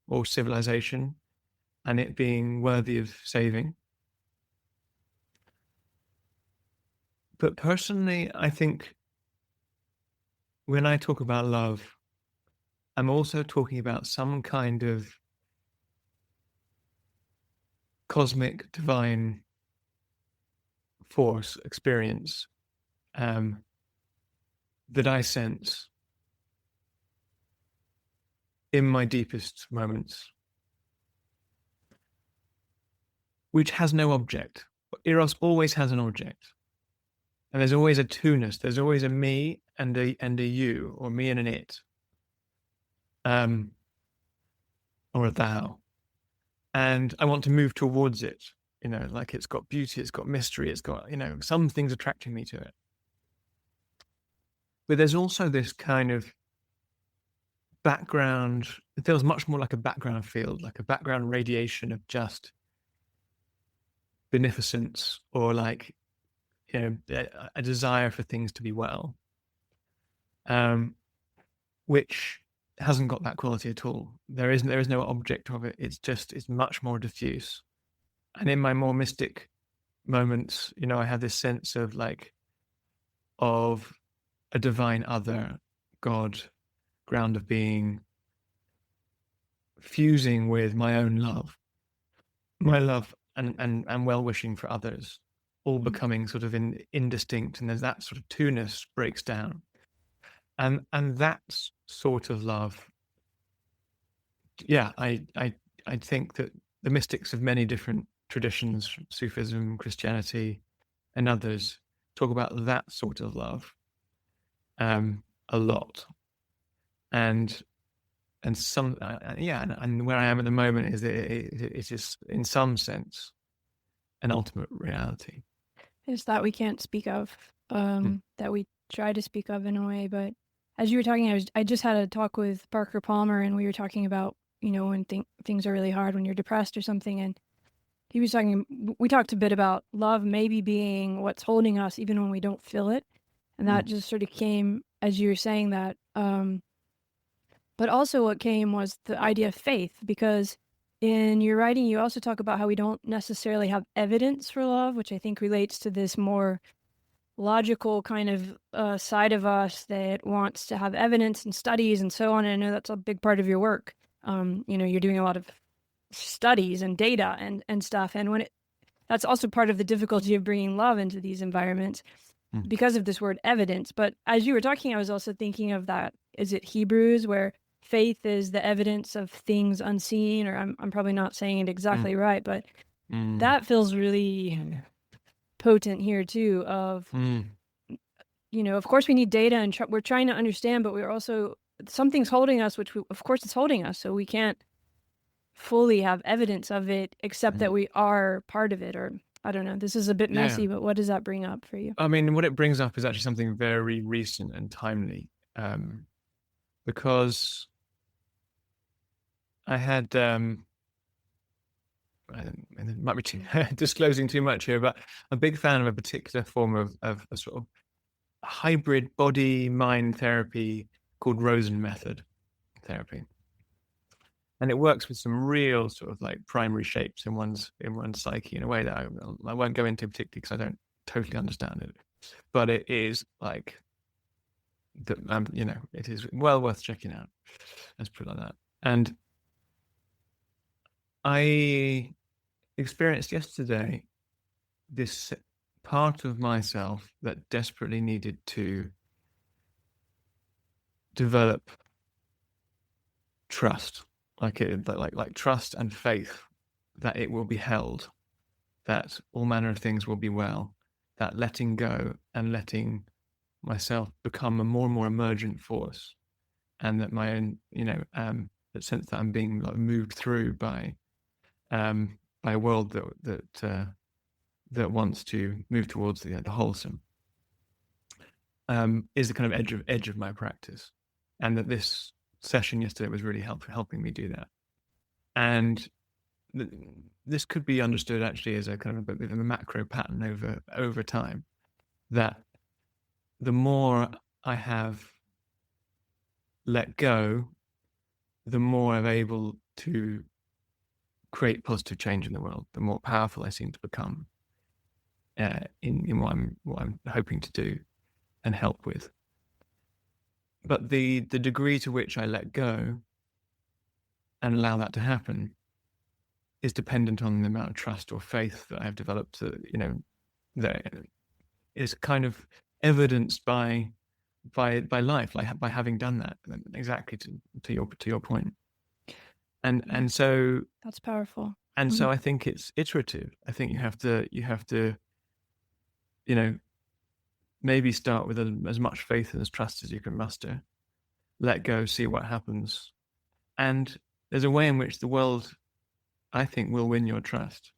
or civilization, and it being worthy of saving. But personally, I think when I talk about love, I'm also talking about some kind of cosmic, divine force, experience that I sense in my deepest moments, which has no object. Eros always has an object. And there's always a two-ness. There's always a me and a you, or me and an it, or a thou. And I want to move towards it, like it's got beauty, it's got mystery, it's got, some things attracting me to it. But there's also this kind of background, it feels much more like a background field, like a background radiation of just beneficence, or like, a desire for things to be well. which hasn't got that quality at all. There is no object of it. It's much more diffuse. And in my more mystic moments, I have this sense of of a divine other, God, ground of being, fusing with my own love, my love and well-wishing for others, all becoming sort of indistinct, and there's that sort of two-ness breaks down. And that sort of love, I think that the mystics of many different traditions, Sufism, Christianity, and others, talk about that sort of love a lot. And some, and where I am at the moment is it is in some sense an ultimate reality. It's that we can't speak of, that we try to speak of in a way. But as you were talking, I just had a talk with Parker Palmer, and we were talking about, when things are really hard, when you're depressed or something. And we talked a bit about love maybe being what's holding us even when we don't feel it. And that just sort of came as you were saying that. But also what came was the idea of faith, because in your writing, you also talk about how we don't necessarily have evidence for love, which I think relates to this more logical kind of side of us that wants to have evidence and studies and so on. And I know that's a big part of your work. You're doing a lot of studies and data and stuff. And that's also part of the difficulty of bringing love into these environments because of this word evidence. But as you were talking, I was also thinking of that. Is it Hebrews where faith is the evidence of things unseen? Or I'm probably not saying it exactly right, but that feels really potent here too. Of of course we need data and we're trying to understand, but we're also something's holding us, which of course it's holding us, so we can't fully have evidence of it except that we are part of it. Or I don't know. This is a bit messy, but what does that bring up for you? I mean, what it brings up is actually something very recent and timely, because I had, it might be disclosing too much here, but I'm a big fan of a particular form of a sort of hybrid body-mind therapy called Rosen method therapy. And it works with some real sort of primary shapes in one's psyche in a way that I won't go into particularly because I don't totally understand it. But it is it is well worth checking out. Let's put it like that. And I experienced yesterday this part of myself that desperately needed to develop trust, like trust and faith that it will be held, that all manner of things will be well, that letting go and letting myself become a more and more emergent force, and that my own, that sense that I'm being moved through by a world that wants to move towards the wholesome, is the kind of edge of my practice, and that this session yesterday was really helping me do that. And this could be understood actually as a kind of a bit of a macro pattern over time, that the more I have let go, the more I'm able to create positive change in the world, the more powerful I seem to become in what I'm hoping to do and help with. But the degree to which I let go and allow that to happen is dependent on the amount of trust or faith that I have developed. That is kind of evidenced by life, by having done that, exactly to your point. And so that's powerful. And so I think it's iterative. I think you have to maybe start with as much faith and as trust as you can muster, let go, see what happens. And there's a way in which the world, I think, will win your trust.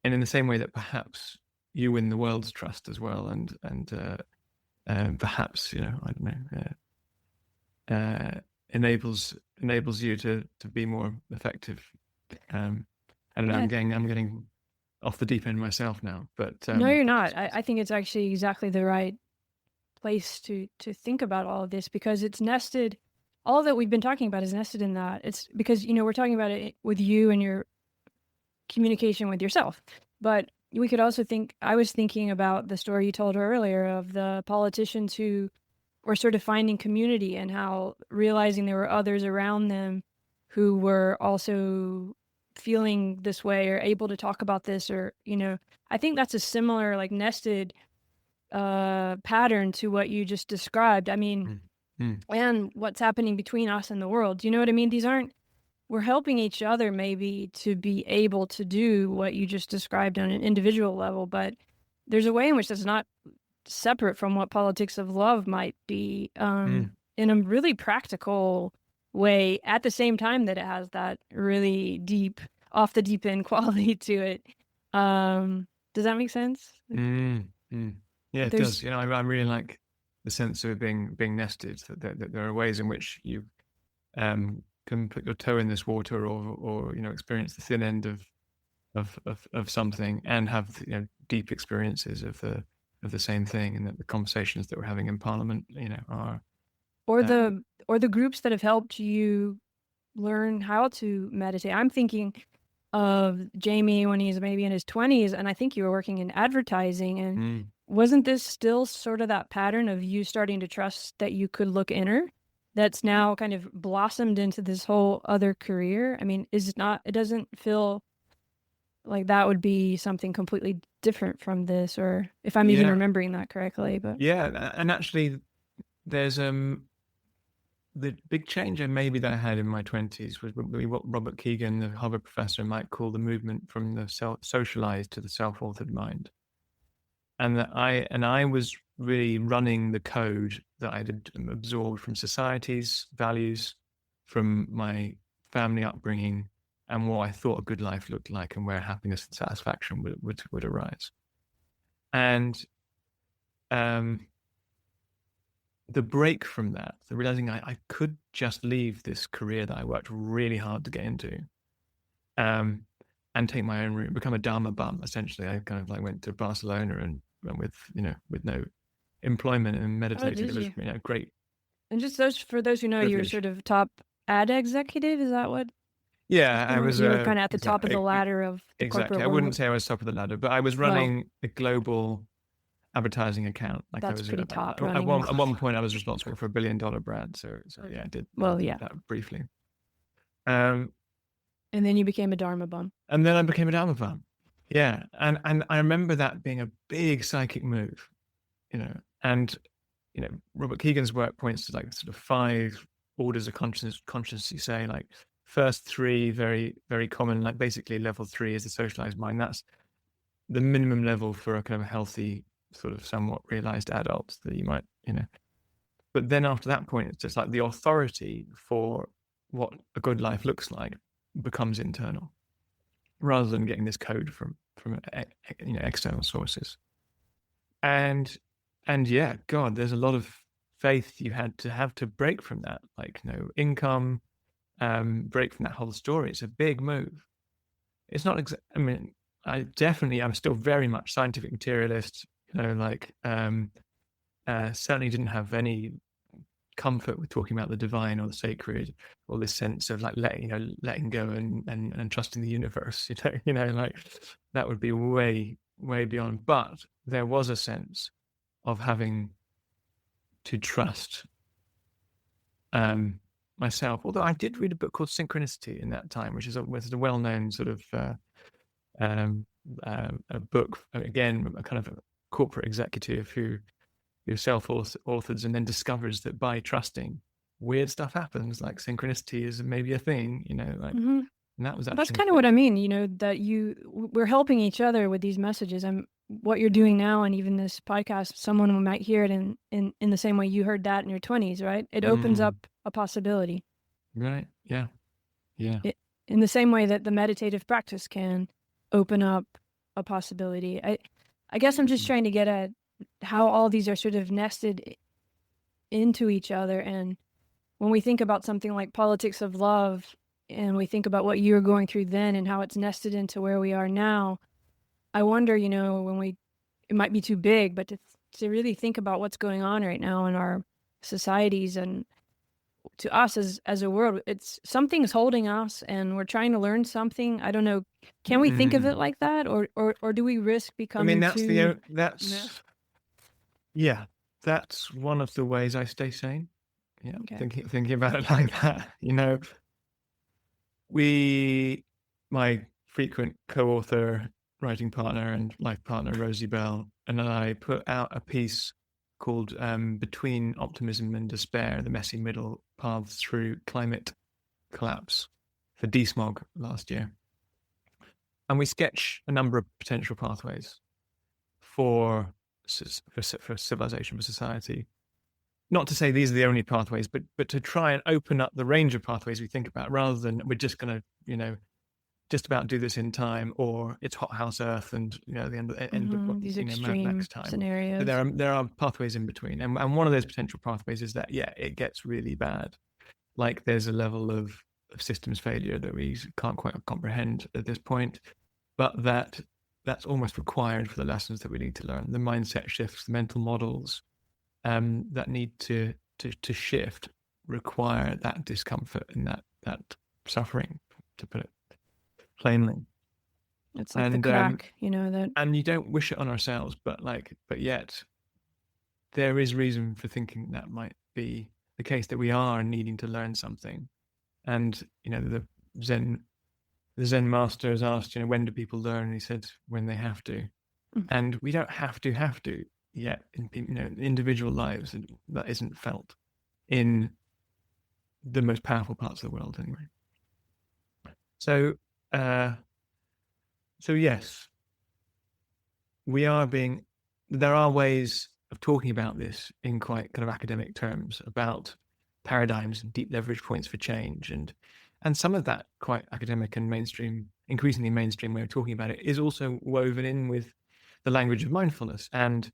And in the same way that perhaps you win the world's trust as well, and perhaps, I don't know, enables you to be more effective. I don't know, I'm getting off the deep end myself now, but no, you're not. I think it's actually exactly the right place to think about all of this, because it's nested. All that we've been talking about is nested in that. It's because, we're talking about it with you and your communication with yourself. But we could also I was thinking about the story you told earlier of the politicians who were sort of finding community, and how realizing there were others around them who were also feeling this way or able to talk about this, or, I think that's a similar, like, nested pattern to what you just described. I mean, and what's happening between us and the world. Do you know what I mean? We're helping each other maybe to be able to do what you just described on an individual level, but there's a way in which that's not separate from what politics of love might be, in a really practical way, at the same time that it has that really deep, off the deep end quality to it. Does that make sense? Yeah, it does. I really like the sense of it being nested. That there are ways in which you can put your toe in this water, or experience the thin end of something, and have deep experiences of the same thing, and that the conversations that we're having in Parliament, are or the groups that have helped you learn how to meditate. I'm thinking of Jamie when he's maybe in his 20s, and I think you were working in advertising, and wasn't this still sort of that pattern of you starting to trust that you could look inner, that's now kind of blossomed into this whole other career? I mean, it doesn't feel like that would be something completely different from this, or if I'm even remembering that correctly. But and actually there's the big change maybe that I had in my 20s was what Robert Keegan, the Harvard professor, might call the movement from the socialized to the self-authored mind. And that I was really running the code that I had absorbed from society's values, from my family upbringing, and what I thought a good life looked like, and where happiness and satisfaction would arise. And the break from that, the realizing I could just leave this career that I worked really hard to get into, and take my own route, become a Dharma bum. Essentially, I kind of like went to Barcelona and with no employment and meditating. It was great. And just for those who know, you're sort of top ad executive. Is that what? Yeah, I was. You were kind of at the top of the ladder of the exactly. corporate I wouldn't world. say I was top of the ladder, but I was running a global advertising account. Like That's I was pretty top. At one point, I was responsible for $1 billion brand. So yeah, I did. That briefly. And then you became a Dharma bum. And then I became a Dharma bum. Yeah, and I remember that being a big psychic move, and Robert Keegan's work points to like sort of 5 orders of consciousness. You say like first 3 very, very common, like basically level 3 is the socialized mind. That's the minimum level for a kind of healthy, sort of somewhat realized adult that you might, But then after that point, it's just like the authority for what a good life looks like becomes internal, rather than getting this code from external sources. And yeah, God, there's a lot of faith you had to have to break from that, like no income, break from that whole story. It's a big move. It's not I mean, I'm still very much scientific materialist, certainly didn't have any comfort with talking about the divine or the sacred, or this sense of like letting go and trusting the universe, like that would be way, way beyond. But there was a sense of having to trust myself, although I did read a book called Synchronicity in that time, which is a well-known sort of a book, again, a kind of a corporate executive who self-authors and then discovers that by trusting, weird stuff happens, like synchronicity is maybe a thing, and that was actually... That's kind of what I mean, that we're helping each other with these messages. And what you're doing now, and even this podcast, someone might hear it in the same way you heard that in your 20s, right? It opens up a possibility. Right, yeah. In the same way that the meditative practice can open up a possibility. I guess I'm just trying to get at how all these are sort of nested into each other. And when we think about something like politics of love, and we think about what you were going through then and how it's nested into where we are now, I wonder, it might be too big, but to to really think about what's going on right now in our societies, and to us as a world, it's something's holding us and we're trying to learn something. I don't know. Can we think of it like that, or do we risk becoming that's Yeah. that's one of the ways I stay sane. Yeah, Okay. thinking about it like that. My frequent co-author, writing partner, and life partner Rosie Bell and I put out a piece called "Between Optimism and Despair: The Messy Middle Paths Through Climate Collapse" for DeSmog last year, and we sketch a number of potential pathways for civilization, for society. Not to say these are the only pathways, but to try and open up the range of pathways we think about, rather than we're just going to, just about do this in time, or it's hothouse Earth and the end of these Mad extreme Max time scenarios. So there are pathways in between, and one of those potential pathways is that it gets really bad. Like there's a level of systems failure that we can't quite comprehend at this point, but that's almost required for the lessons that we need to learn. The mindset shifts, the mental models that need to shift require that discomfort and that suffering, to put it plainly. It's like the crack, that. And you don't wish it on ourselves, but yet there is reason for thinking that might be the case, that we are needing to learn something. And the Zen master is asked, when do people learn? And he said, when they have to. And we don't have to yet in individual lives. That isn't felt in the most powerful parts of the world anyway. So yes, there are ways of talking about this in quite kind of academic terms, about paradigms and deep leverage points for change, and some of that quite academic and mainstream, increasingly mainstream way of talking about it is also woven in with the language of mindfulness, and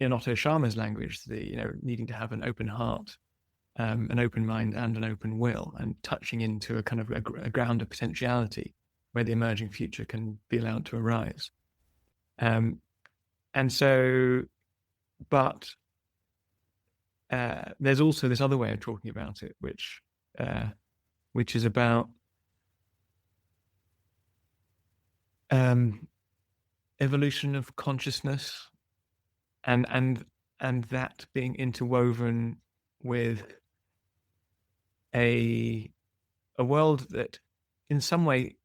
in Otto Scharmer's language, the needing to have an open heart, an open mind, and an open will, and touching into a kind of a ground of potentiality where the emerging future can be allowed to arise. And so, but there's also this other way of talking about it, which is about evolution of consciousness, and that being interwoven with a world that in some way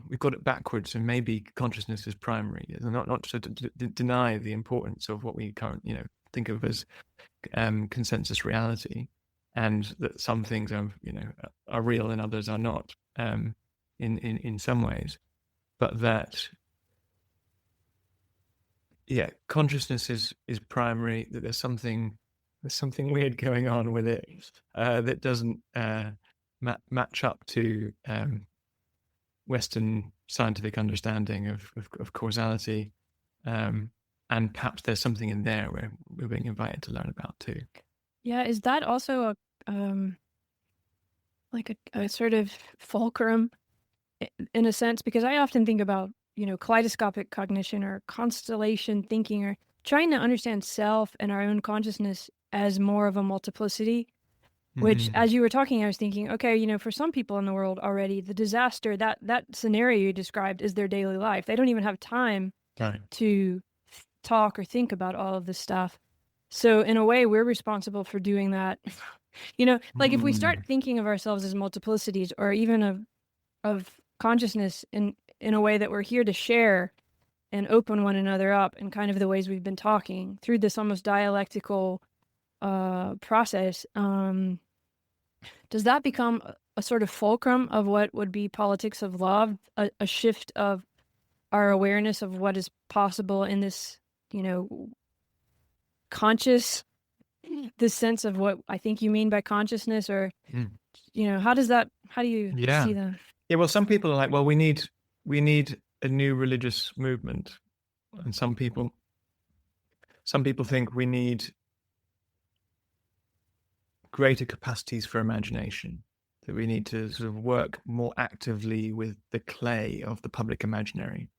we've got it backwards, and maybe consciousness is primary. Not to deny the importance of what we currently think of as consensus reality, and that some things are real and others are not, in some ways, but that consciousness is primary, that there's something weird going on with it that doesn't match up to Western scientific understanding of causality, and perhaps there's something in there where we're being invited to learn about too. Yeah, is that also a sort of fulcrum in a sense? Because I often think about kaleidoscopic cognition or constellation thinking, or trying to understand self and our own consciousness as more of a multiplicity. Which, as you were talking, I was thinking, okay, for some people in the world already, the disaster, that scenario you described is their daily life. They don't even have time to talk or think about all of this stuff. So in a way, we're responsible for doing that. Like if we start thinking of ourselves as multiplicities, or even of consciousness in a way that we're here to share and open one another up in kind of the ways we've been talking through this almost dialectical process, does that become a sort of fulcrum of what would be politics of love, a shift of our awareness of what is possible in this, this sense of what I think you mean by consciousness, or, how do you see that? Yeah, well, some people are like, well, we need a new religious movement. And some people think we need greater capacities for imagination, that we need to sort of work more actively with the clay of the public imaginary.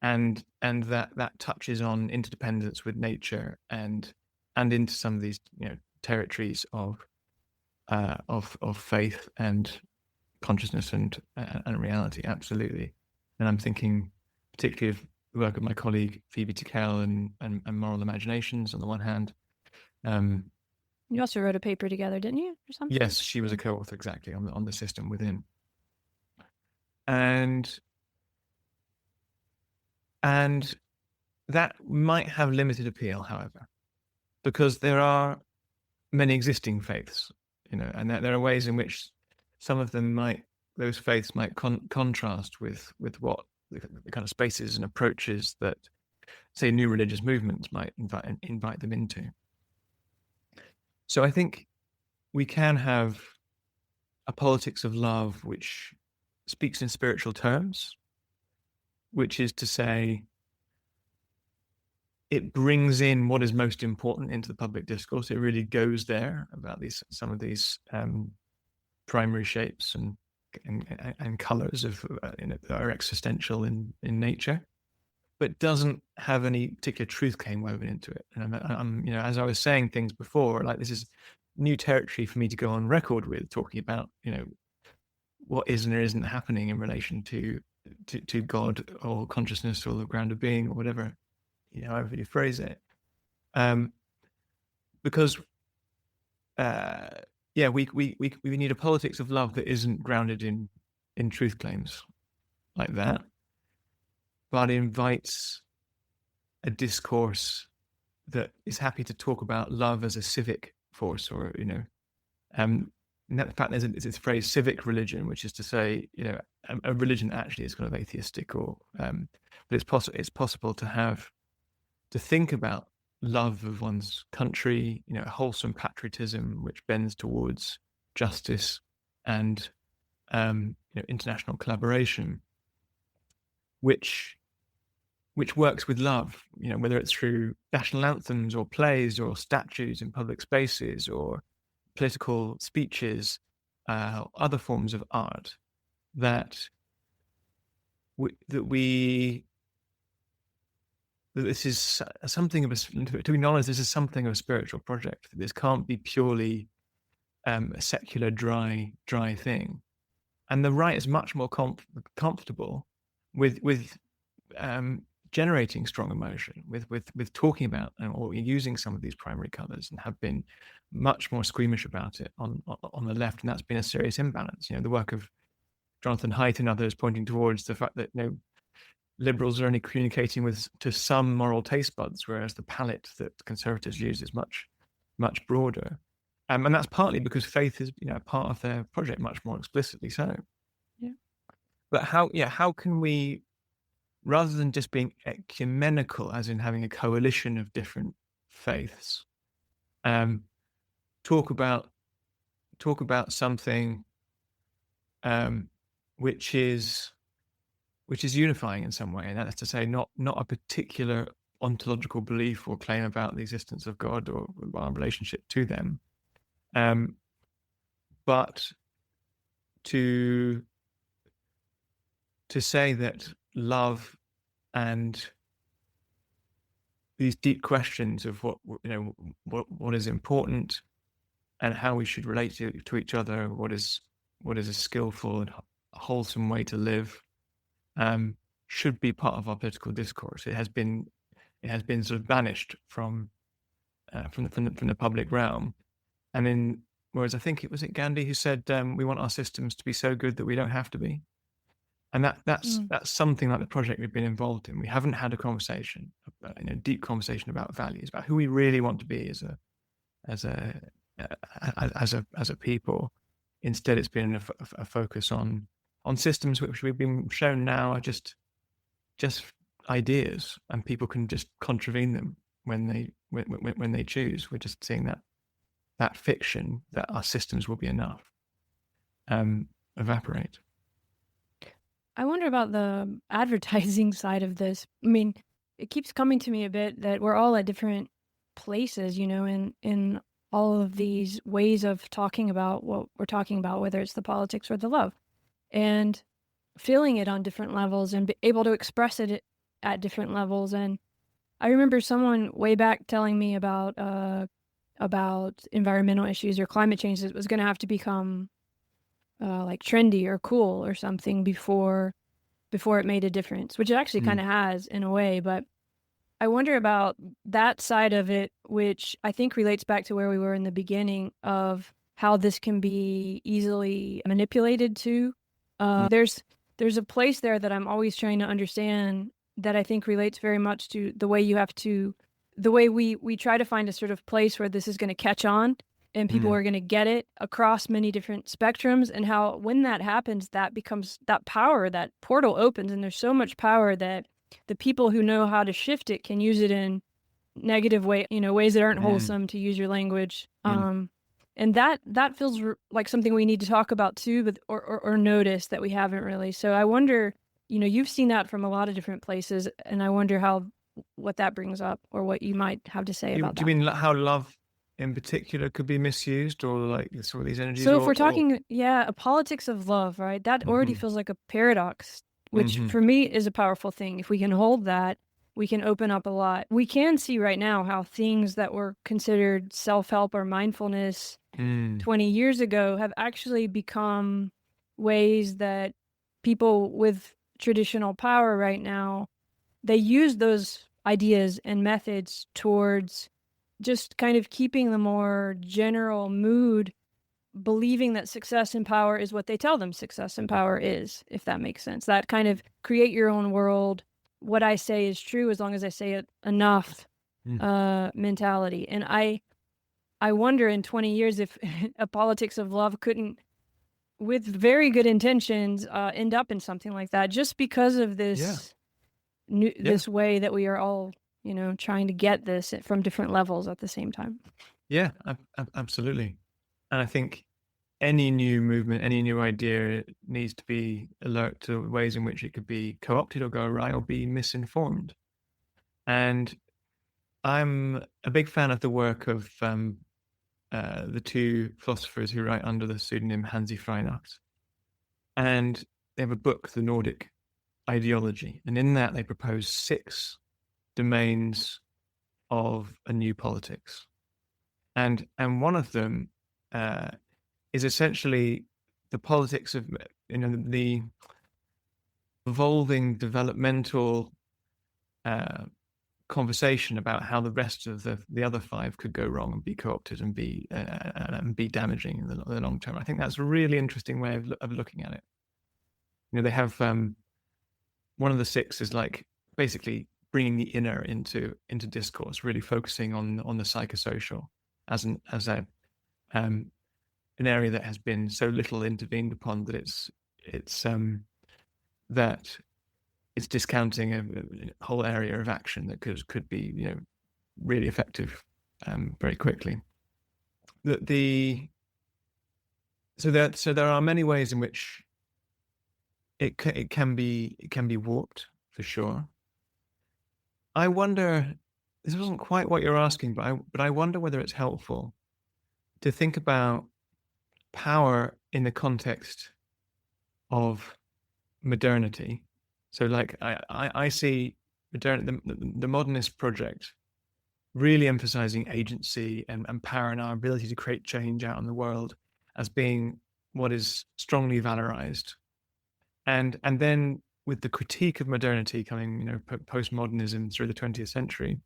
and that touches on interdependence with nature and into some of these territories of faith and consciousness and reality, absolutely. And I'm thinking particularly of the work of my colleague Phoebe Tickell and Moral Imaginations on the one hand. You also wrote a paper together, didn't you, or something? Yes, she was a co-author, exactly, on the system within. And that might have limited appeal, however, because there are many existing faiths, and there are ways in which some of them those faiths might contrast with what the kind of spaces and approaches that, say, new religious movements might invite them into. So I think we can have a politics of love which speaks in spiritual terms, which is to say, it brings in what is most important into the public discourse. It really goes there about some of these primary shapes and colors of that are existential in nature, but doesn't have any particular truth claim woven into it. And I'm as I was saying things before, like, this is new territory for me to go on record with, talking about what is and isn't happening in relation to God or consciousness or the ground of being or whatever, however you phrase it, because we need a politics of love that isn't grounded in truth claims like that, but invites a discourse that is happy to talk about love as a civic force, or and the fact there's this phrase civic religion, which is to say, a religion actually is kind of atheistic, or but it's possible to think about love of one's country, a wholesome patriotism which bends towards justice and international collaboration, which works with love, whether it's through national anthems or plays or statues in public spaces or political speeches, other forms of art, that this is something of to acknowledge this is something of a spiritual project. This can't be purely a secular, dry thing. And the right is much more comfortable with generating strong emotion, with talking about or using some of these primary colors, and have been much more squeamish about it on the left, and that's been a serious imbalance. The work of Jonathan Haidt and others pointing towards the fact that liberals are only communicating to some moral taste buds, whereas the palette that conservatives use is much broader, and that's partly because faith is part of their project, much more explicitly so. Yeah. But how can we, rather than just being ecumenical, as in having a coalition of different faiths, talk about something which is unifying in some way, and that's to say, not a particular ontological belief or claim about the existence of God or our relationship to them, but to say that love and these deep questions of what is important and how we should relate to each other, what is a skillful and wholesome way to live, should be part of our political discourse. It has been sort of banished from the public realm, and whereas I think it was Gandhi who said, we want our systems to be so good that we don't have to be. And that's something like the project we've been involved in. We haven't had a conversation, deep conversation about values, about who we really want to be as a people. Instead, it's been a focus on systems which we've been shown now are just ideas, and people can just contravene them when they choose. We're just seeing that fiction that our systems will be enough evaporate. I wonder about the advertising side of this. I mean, it keeps coming to me a bit that we're all at different places, in all of these ways of talking about what we're talking about, whether it's the politics or the love, and feeling it on different levels and be able to express it at different levels. And I remember someone way back telling me about environmental issues or climate change that was going to have to become like trendy or cool or something before it made a difference, which it actually kind of has in a way. But I wonder about that side of it, which I think relates back to where we were in the beginning of how this can be easily manipulated too. There's a place there that I'm always trying to understand that I think relates very much to the way we try to find a sort of place where this is going to catch on and people are going to get it across many different spectrums, and how when that happens, that becomes that power, that portal opens, and there's so much power that the people who know how to shift it can use it in negative ways that aren't wholesome, to use your language. And that feels like something we need to talk about too, but or notice that we haven't really. So I wonder, you've seen that from a lot of different places, and I wonder what that brings up, or what you might have to say about that. Do you mean how love in particular could be misused, or like sort of these energies? So if we're talking, a politics of love, right? That already feels like a paradox, which for me is a powerful thing. If we can hold that, we can open up a lot. We can see right now how things that were considered self-help or mindfulness 20 years ago have actually become ways that people with traditional power right now, they use those ideas and methods towards just kind of keeping the more general mood, believing that success and power is what they tell them success and power is, if that makes sense. That kind of create your own world. What I say is true as long as I say it enough mentality. And I wonder in 20 years if a politics of love couldn't, with very good intentions, end up in something like that, just because of this this way that we are all, trying to get this from different levels at the same time. Yeah, absolutely. And I think any new movement, any new idea needs to be alert to ways in which it could be co-opted or go awry or be misinformed. And I'm a big fan of the work of the two philosophers who write under the pseudonym Hansi Freinacht. And they have a book, The Nordic Ideology. And in that, they propose 6 domains of a new politics. And one of them is essentially the politics of the evolving developmental conversation about how the rest of the other 5 could go wrong and be co-opted and be damaging in the long term. I think that's a really interesting way of looking at it. They have one of the 6 is like basically bringing the inner into discourse, really focusing on the psychosocial as an area that has been so little intervened upon that it's discounting a whole area of action that could be really effective very quickly. So there are many ways in which it can be warped, for sure. I wonder, this wasn't quite what you're asking, but I wonder whether it's helpful to think about power in the context of modernity. So like I see the modernist project really emphasizing agency and power and our ability to create change out in the world as being what is strongly valorized. And then with the critique of modernity coming, postmodernism through the 20th century,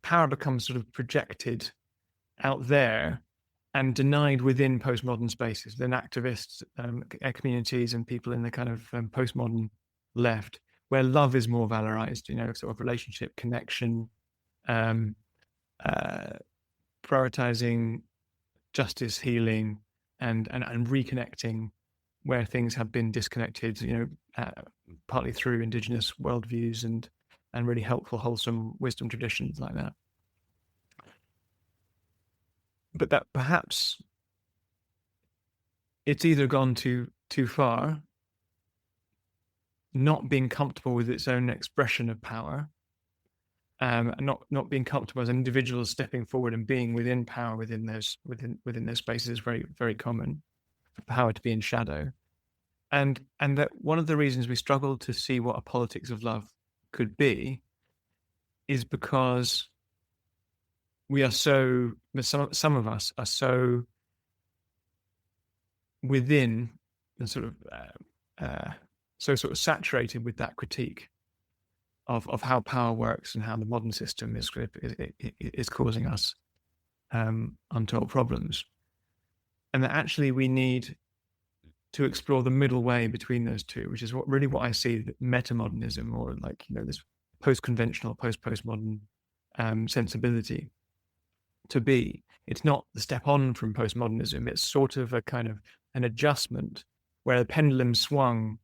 power becomes sort of projected out there and denied within postmodern spaces. Then activists, communities, and people in the kind of postmodern left, where love is more valorized, sort of relationship, connection, prioritizing justice, healing, and reconnecting where things have been disconnected, partly through indigenous worldviews and really helpful, wholesome wisdom traditions like that. But that perhaps it's either gone too far, not being comfortable with its own expression of power, not being comfortable as an individual stepping forward and being within power within those spaces is very, very common. For power to be in shadow, and that one of the reasons we struggle to see what a politics of love could be is because we are so, some of us are so within and sort of so sort of saturated with that critique of how power works and how the modern system is causing us untold problems, and that actually we need to explore the middle way between those two, which is what I see metamodernism, or like, this post-conventional, postmodern sensibility to be. It's not the step on from postmodernism. It's sort of a kind of an adjustment where the pendulum swung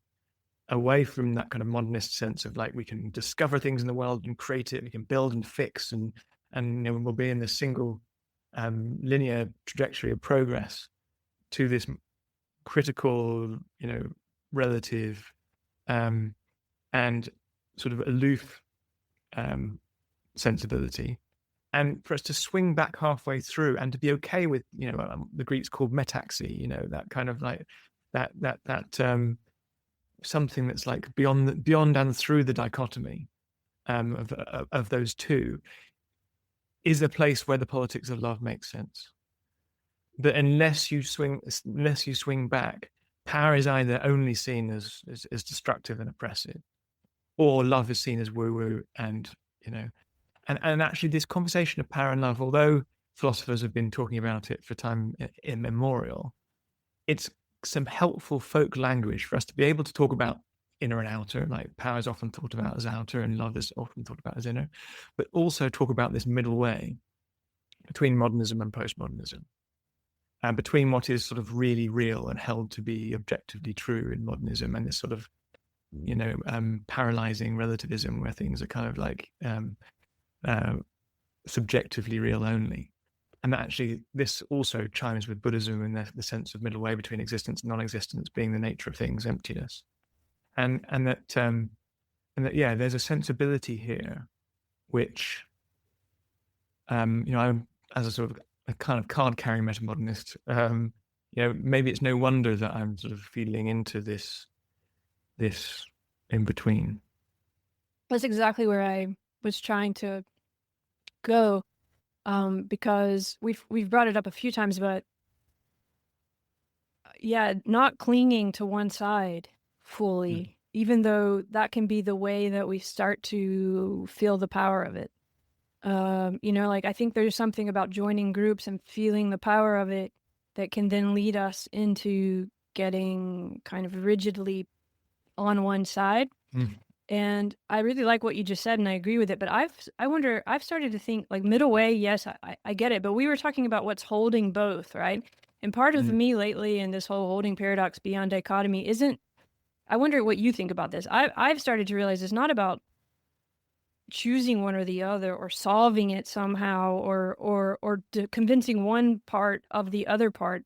away from that kind of modernist sense of like, we can discover things in the world and create it, we can build and fix, and we'll be in this single linear trajectory of progress, to this critical, relative and sort of aloof sensibility, and for us to swing back halfway through and to be okay with, the Greeks called metaxy, that kind of like that something that's like beyond and through the dichotomy of those two, is a place where the politics of love makes sense. But unless you swing back, power is either only seen as destructive and oppressive, or love is seen as woo-woo. And and actually this conversation of power and love, although philosophers have been talking about it for time immemorial, it's some helpful folk language for us to be able to talk about inner and outer. Like, power is often thought about as outer and love is often thought about as inner, but also talk about this middle way between modernism and postmodernism, and between what is sort of really real and held to be objectively true in modernism, and this sort of paralyzing relativism where things are kind of like subjectively real only. And actually this also chimes with Buddhism and the sense of middle way between existence and non-existence being the nature of things, emptiness, and that there's a sensibility here which I'm, as a sort of a kind of card-carrying metamodernist, maybe it's no wonder that I'm sort of feeling into this in between. That's exactly where I was trying to go, because we've brought it up a few times, but not clinging to one side fully, even though that can be the way that we start to feel the power of it. I think there's something about joining groups and feeling the power of it that can then lead us into getting kind of rigidly on one side. And I really like what you just said, and I agree with it. But I've started to think like middle way. Yes, I get it. But we were talking about what's holding both, right? And part of me lately in this whole holding paradox beyond dichotomy isn't. I wonder what you think about this. I've started to realize it's not about choosing one or the other or solving it somehow or convincing one part of the other part,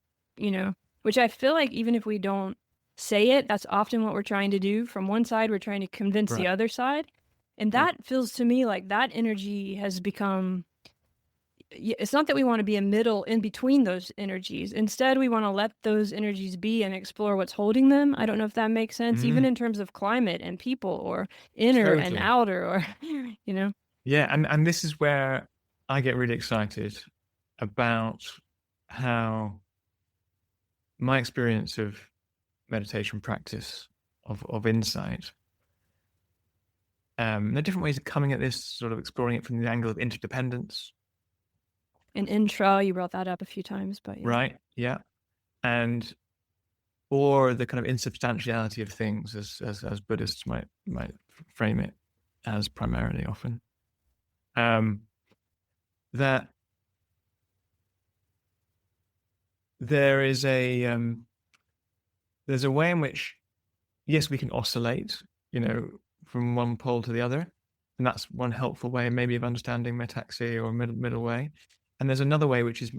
which I feel like even if we don't say it, that's often what we're trying to do. From one side, we're trying to convince the other side. And that feels to me like that energy has become, it's not that we want to be a middle in between those energies. Instead, we want to let those energies be and explore what's holding them. I don't know if that makes sense, even in terms of climate and people, or inner and outer, or, Yeah, and this is where I get really excited about how my experience of meditation practice, of insight, there are different ways of coming at this, sort of exploring it from the angle of interdependence. And intra, you brought that up a few times, but right, and or the kind of insubstantiality of things, as Buddhists might frame it as primarily often. That there is there's a way in which, yes, we can oscillate, from one pole to the other, and that's one helpful way maybe of understanding metaxy or middle way. And there's another way which is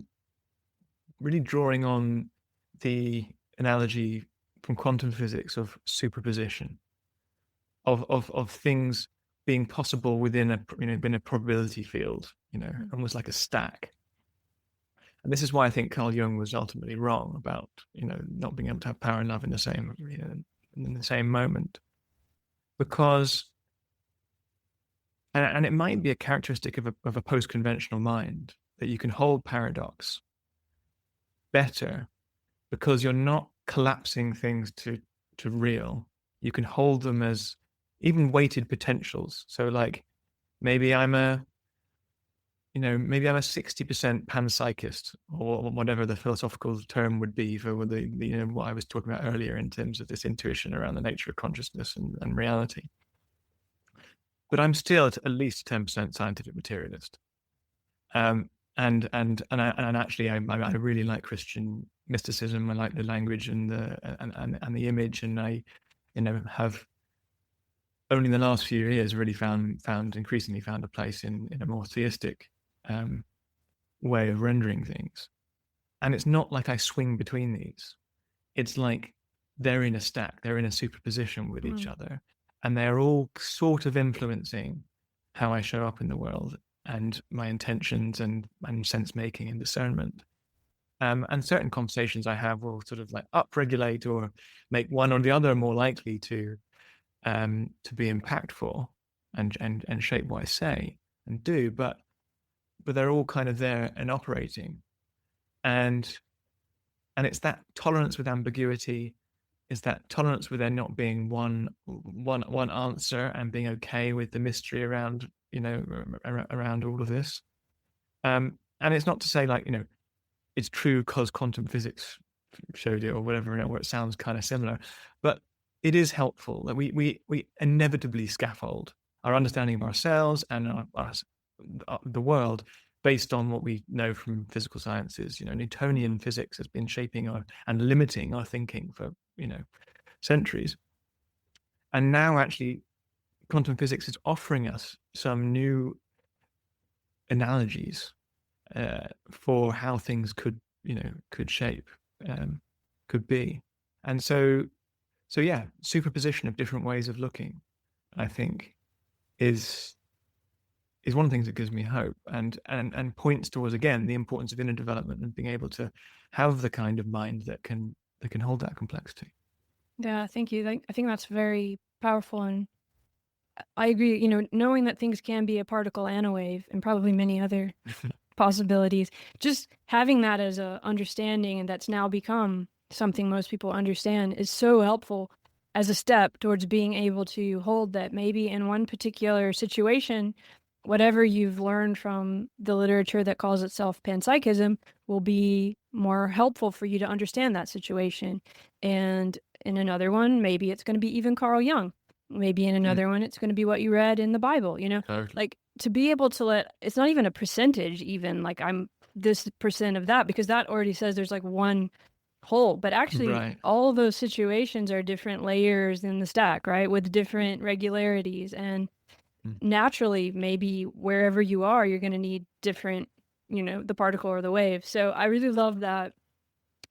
really drawing on the analogy from quantum physics of superposition, of things being possible within a probability field, almost like a stack. And this is why I think Carl Jung was ultimately wrong about, not being able to have power and love in the same in the same moment, because, and it might be a characteristic of a post-conventional mind, that you can hold paradox better because you're not collapsing things to real. You can hold them as even weighted potentials. So like maybe I'm a 60% panpsychist, or whatever the philosophical term would be for the what I was talking about earlier in terms of this intuition around the nature of consciousness and reality. But I'm still at least 10% scientific materialist. And actually, I really like Christian mysticism. I like the language and the image, and I, have only in the last few years really increasingly found a place in a more theistic way of rendering things. And it's not like I swing between these. It's like they're in a stack, they're in a superposition with each other, and they're all sort of influencing how I show up in the world and my intentions and sense making and discernment. And certain conversations I have will sort of like upregulate or make one or the other more likely to be impactful and shape what I say and do, but they're all kind of there and operating, and it's that tolerance with ambiguity, is that tolerance with there not being one answer, and being okay with the mystery around around all of this. And it's not to say like it's true because quantum physics showed it or whatever, where it sounds kind of similar, but it is helpful that we inevitably scaffold our understanding of ourselves and the world based on what we know from physical sciences. Newtonian physics has been shaping and limiting our thinking for centuries, and now actually quantum physics is offering us some new analogies for how things could shape, could be. And so yeah, superposition of different ways of looking, I think, is one of the things that gives me hope and points towards, again, the importance of inner development and being able to have the kind of mind that can hold that complexity. Yeah, thank you. I think that's very powerful, and I agree. Knowing that things can be a particle and a wave, and probably many other possibilities, just having that as a understanding, and that's now become something most people understand, is so helpful as a step towards being able to hold that maybe in one particular situation, whatever you've learned from the literature that calls itself panpsychism will be more helpful for you to understand that situation. And in another one, maybe it's going to be even Carl Jung. Maybe in another one, it's going to be what you read in the Bible, Totally. Like, to be able to it's not even a percentage, even like I'm this percent of that, because that already says there's like one whole, but actually Right. all those situations are different layers in the stack, right? With different regularities, and naturally, maybe wherever you are, you're going to need different, the particle or the wave. So I really love that.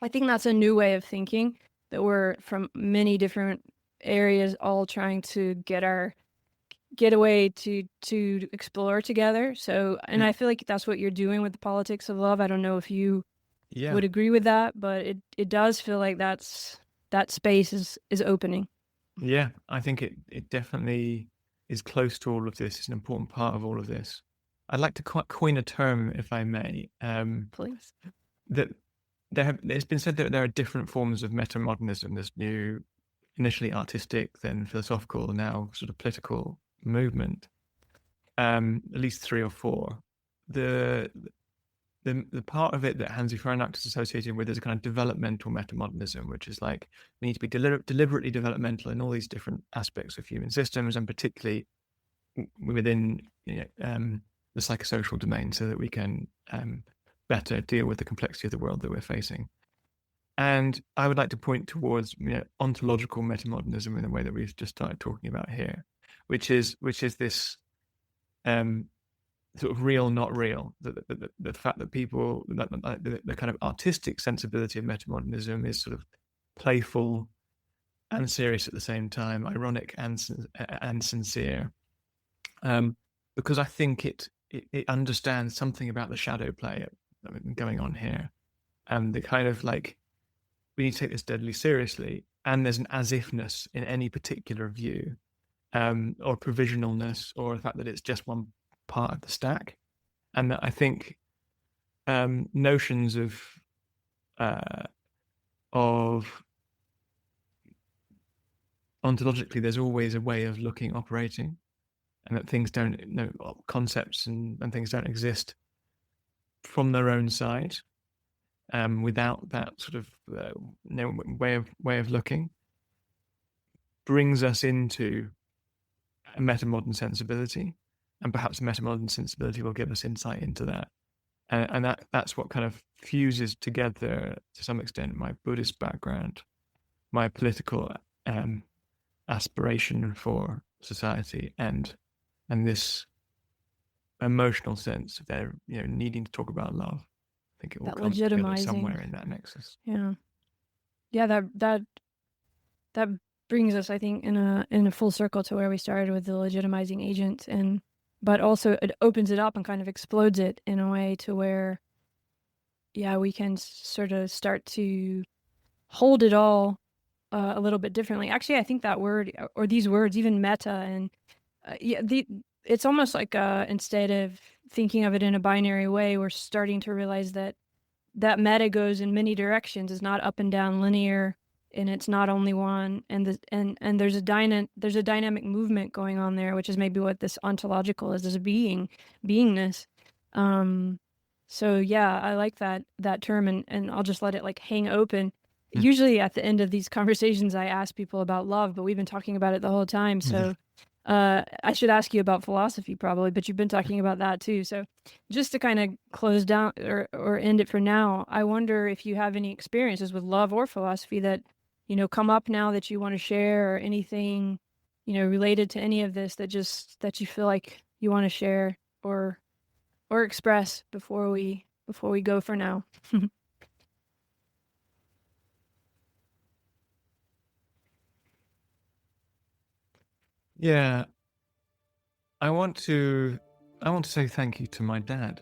I think that's a new way of thinking, that we're from many different areas all trying to get a way to explore together. So, and I feel like that's what you're doing with the politics of love. I don't know if you would agree with that, but it does feel like that space is opening. Yeah, I think it definitely is close to all of this. It's an important part of all of this. I'd like to coin a term, if I may. Please. That it's been said that there are different forms of metamodernism. This new, initially artistic, then philosophical, now sort of political movement. At least 3 or 4. The part of it that Hansi Fernakt is associated with is a kind of developmental metamodernism, which is like we need to be deliberately developmental in all these different aspects of human systems, and particularly within the psychosocial domain, so that we can better deal with the complexity of the world that we're facing. And I would like to point towards ontological metamodernism in the way that we've just started talking about here, which is this sort of real, not real. The fact that people, the kind of artistic sensibility of metamodernism is sort of playful and serious at the same time, ironic and sincere, because I think it understands something about the shadow play going on here, and the kind of like we need to take this deadly seriously, and there's an as-ifness in any particular view, or provisionalness, or the fact that it's just one part of the stack, and that I think notions of ontologically, there's always a way of looking, operating, and that things don't, concepts and things don't exist from their own side, without that sort of way of looking, brings us into a metamodern sensibility, and perhaps a metamodern sensibility will give us insight into that, and that's what kind of fuses together to some extent my Buddhist background, my political aspiration for society, and this emotional sense of their needing to talk about love. I think it all comes together somewhere in that nexus. That brings us, I think, in a full circle to where we started with the legitimizing agent, but also it opens it up and kind of explodes it in a way to where we can sort of start to hold it all a little bit differently. Actually, I think that word, or these words, even meta, and it's almost like instead of thinking of it in a binary way, we're starting to realize that meta goes in many directions. It's not up and down linear, and it's not only one. And there's a dynamic movement going on there, which is maybe what this ontological is, this beingness. So I like that term, and I'll just let it hang open. Usually at the end of these conversations, I ask people about love, but we've been talking about it the whole time. So I should ask you about philosophy probably, but you've been talking about that too. So just to kind of close down or end it for now, I wonder if you have any experiences with love or philosophy that, come up now that you want to share, or anything, related to any of this that you feel like you want to share or express before we go for now. Yeah, I want to say thank you to my dad,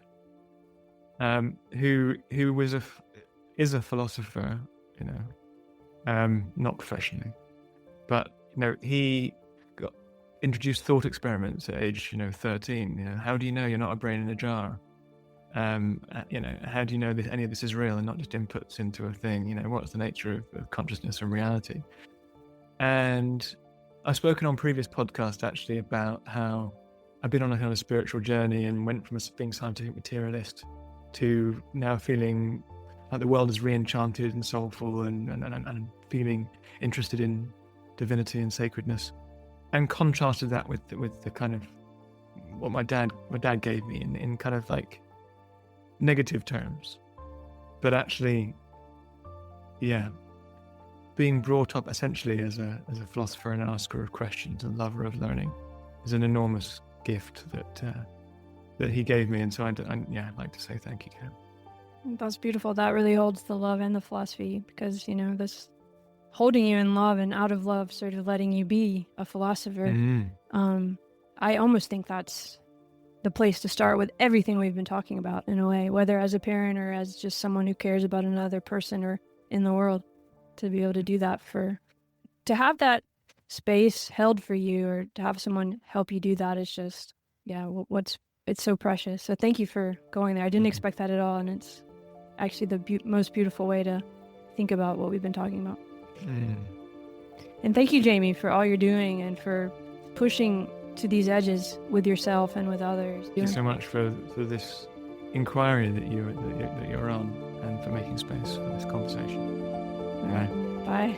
who is a philosopher, not professionally, but he got introduced thought experiments at age 13. How do you know you're not a brain in a jar? How do you know that any of this is real and not just inputs into a thing? What's the nature of consciousness and reality? And I've spoken on previous podcasts actually about how I've been on a kind of spiritual journey and went from being scientific materialist to now feeling like the world is re-enchanted and soulful, and feeling interested in divinity and sacredness, and contrasted that with the kind of what my dad gave me in kind of like negative terms, but actually, being brought up essentially as a philosopher and an asker of questions and lover of learning is an enormous gift that he gave me, and so I'd like to say thank you to him. That's beautiful. That really holds the love and the philosophy, because this holding you in love and out of love, sort of letting you be a philosopher. I almost think that's the place to start with everything we've been talking about, in a way, whether as a parent or as just someone who cares about another person or in the world. To be able to do that, to have that space held for you, or to have someone help you do that, is just, it's so precious. So thank you for going there. I didn't expect that at all, and it's actually the most beautiful way to think about what we've been talking about. And thank you, Jamie, for all you're doing and for pushing to these edges with yourself and with others. Thank you so much for this inquiry that you're on, and for making space for this conversation. Bye.